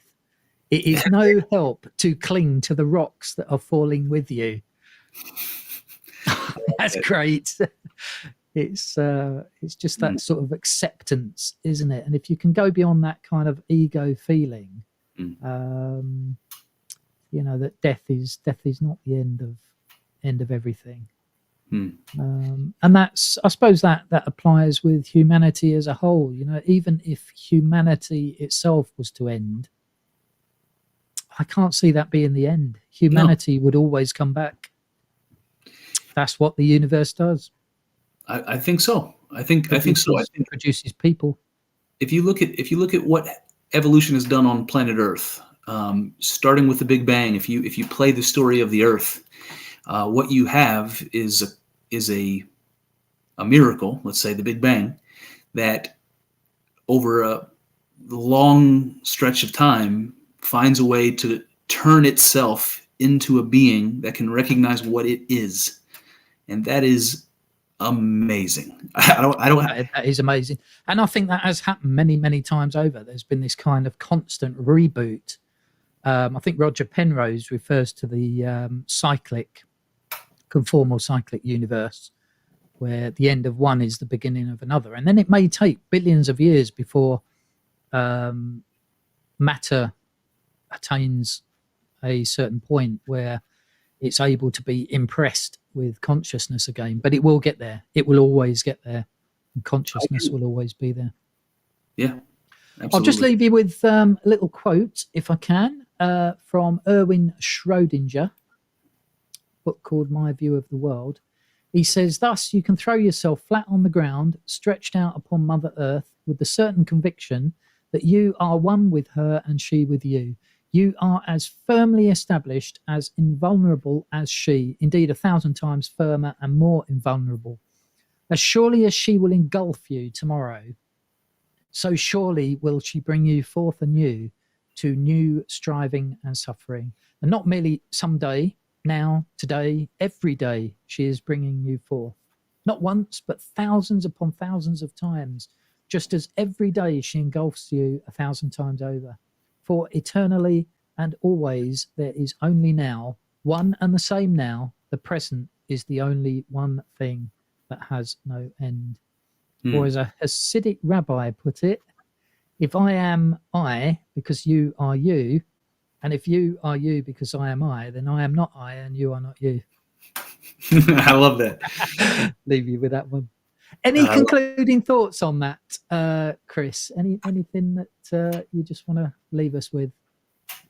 It is no help to cling to the rocks that are falling with you. That's great. It's just that sort of acceptance, isn't it? And if you can go beyond that kind of ego feeling, that death is not the end of everything. And that's, I suppose, that applies with humanity as a whole. Even if humanity itself was to end, I can't see that being the end. Humanity would always come back. That's what the universe does.
I think so. I think so. I think
It produces people.
if you look at what evolution has done on planet Earth, starting with the Big Bang, if you play the story of the Earth, what you have is a miracle. Let's say the Big Bang, that over a long stretch of time finds a way to turn itself into a being that can recognize what it is, and that is amazing.
That is amazing, and I think that has happened many, many times over. There's been this kind of constant reboot. I think Roger Penrose refers to the conformal cyclic universe, where the end of one is the beginning of another, and then it may take billions of years before matter attains a certain point where it's able to be impressed with consciousness again, but it will get there. It will always get there, and consciousness will always be there.
Yeah, absolutely.
I'll just leave you with a little quote, if I can, from Erwin Schrödinger, book called My View of the World. He says, "Thus you can throw yourself flat on the ground, stretched out upon Mother Earth, with the certain conviction that you are one with her and she with you. You are as firmly established, as invulnerable as she, indeed 1,000 times firmer and more invulnerable. As surely as she will engulf you tomorrow, so surely will she bring you forth anew to new striving and suffering. And not merely someday, now, today, every day she is bringing you forth. Not once, but thousands upon thousands of times, just as every day she engulfs you 1,000 times over. For eternally and always there is only now, one and the same now, the present is the only one thing that has no end." Or as a Hasidic rabbi put it, if I am I because you are you, and if you are you because I am I, then I am not I and you are not you.
I love that.
Leave you with that one. Any concluding thoughts on that, Chris? Anything that you just want to leave us with?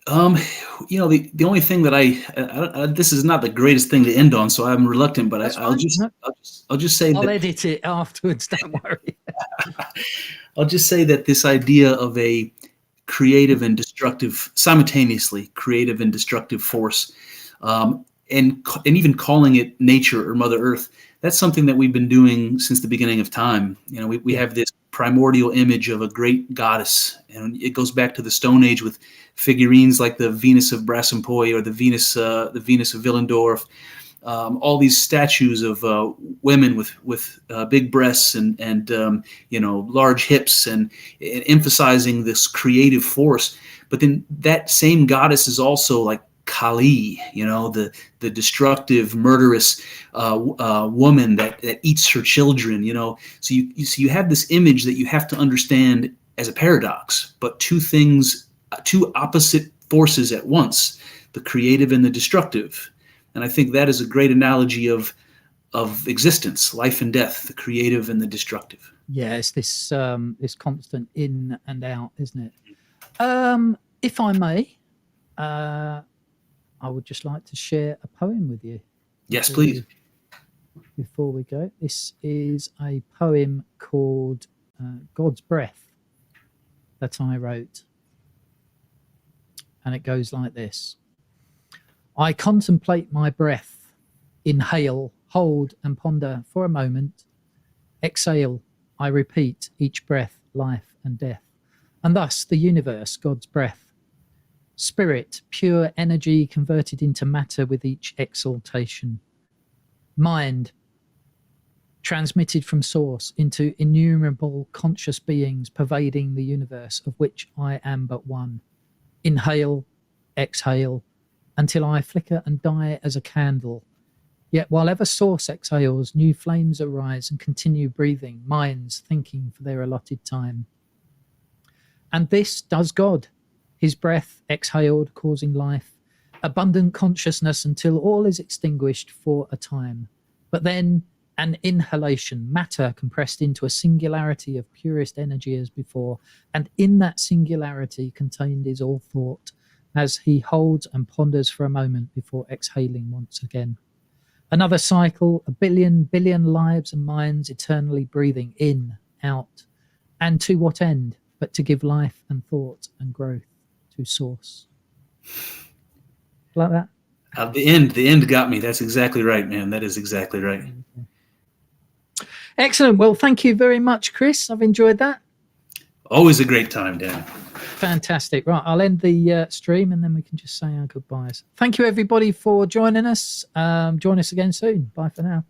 The only thing that I this is not the greatest thing to end on, so I'm reluctant, but I'll just say
I'll
that
edit it afterwards. Don't worry.
I'll just say that this idea of a creative and destructive, simultaneously creative and destructive force, and even calling it nature or Mother Earth, that's something that we've been doing since the beginning of time. We have this primordial image of a great goddess, and it goes back to the Stone Age with figurines like the Venus of Brassempouy or the Venus of Willendorf. All these statues of women with big breasts and large hips and emphasizing this creative force. But then that same goddess is also like Kali, the destructive, murderous woman that eats her children. So you have this image that you have to understand as a paradox, but two opposite forces at once: the creative and the destructive. And I think that is a great analogy of existence, life and death, the creative and the destructive.
Yeah, it's this constant in and out, isn't it? If I may, I would just like to share a poem with you.
Yes, please.
Before we go, this is a poem called God's Breath that I wrote. And it goes like this. I contemplate my breath, inhale, hold and ponder for a moment, exhale, I repeat each breath, life and death, and thus the universe, God's breath. Spirit, pure energy converted into matter with each exaltation. Mind, transmitted from source into innumerable conscious beings pervading the universe, of which I am but one. Inhale, exhale, until I flicker and die as a candle. Yet while ever source exhales, new flames arise and continue breathing, minds thinking for their allotted time. And this does God, his breath exhaled, causing life, abundant consciousness until all is extinguished for a time. But then an inhalation, matter compressed into a singularity of purest energy as before, and in that singularity contained is all thought, as he holds and ponders for a moment before exhaling once again. Another cycle, a billion lives and minds eternally breathing in, out, and to what end but to give life and thought and growth to source. Like that?
The end got me. That's exactly right, man. That is exactly right.
Excellent. Well, thank you very much, Chris. I've enjoyed that.
Always a great time, Dan.
Fantastic. Right, I'll end the stream and then we can just say our goodbyes. Thank you, everybody, for joining us. Join us again soon. Bye for now.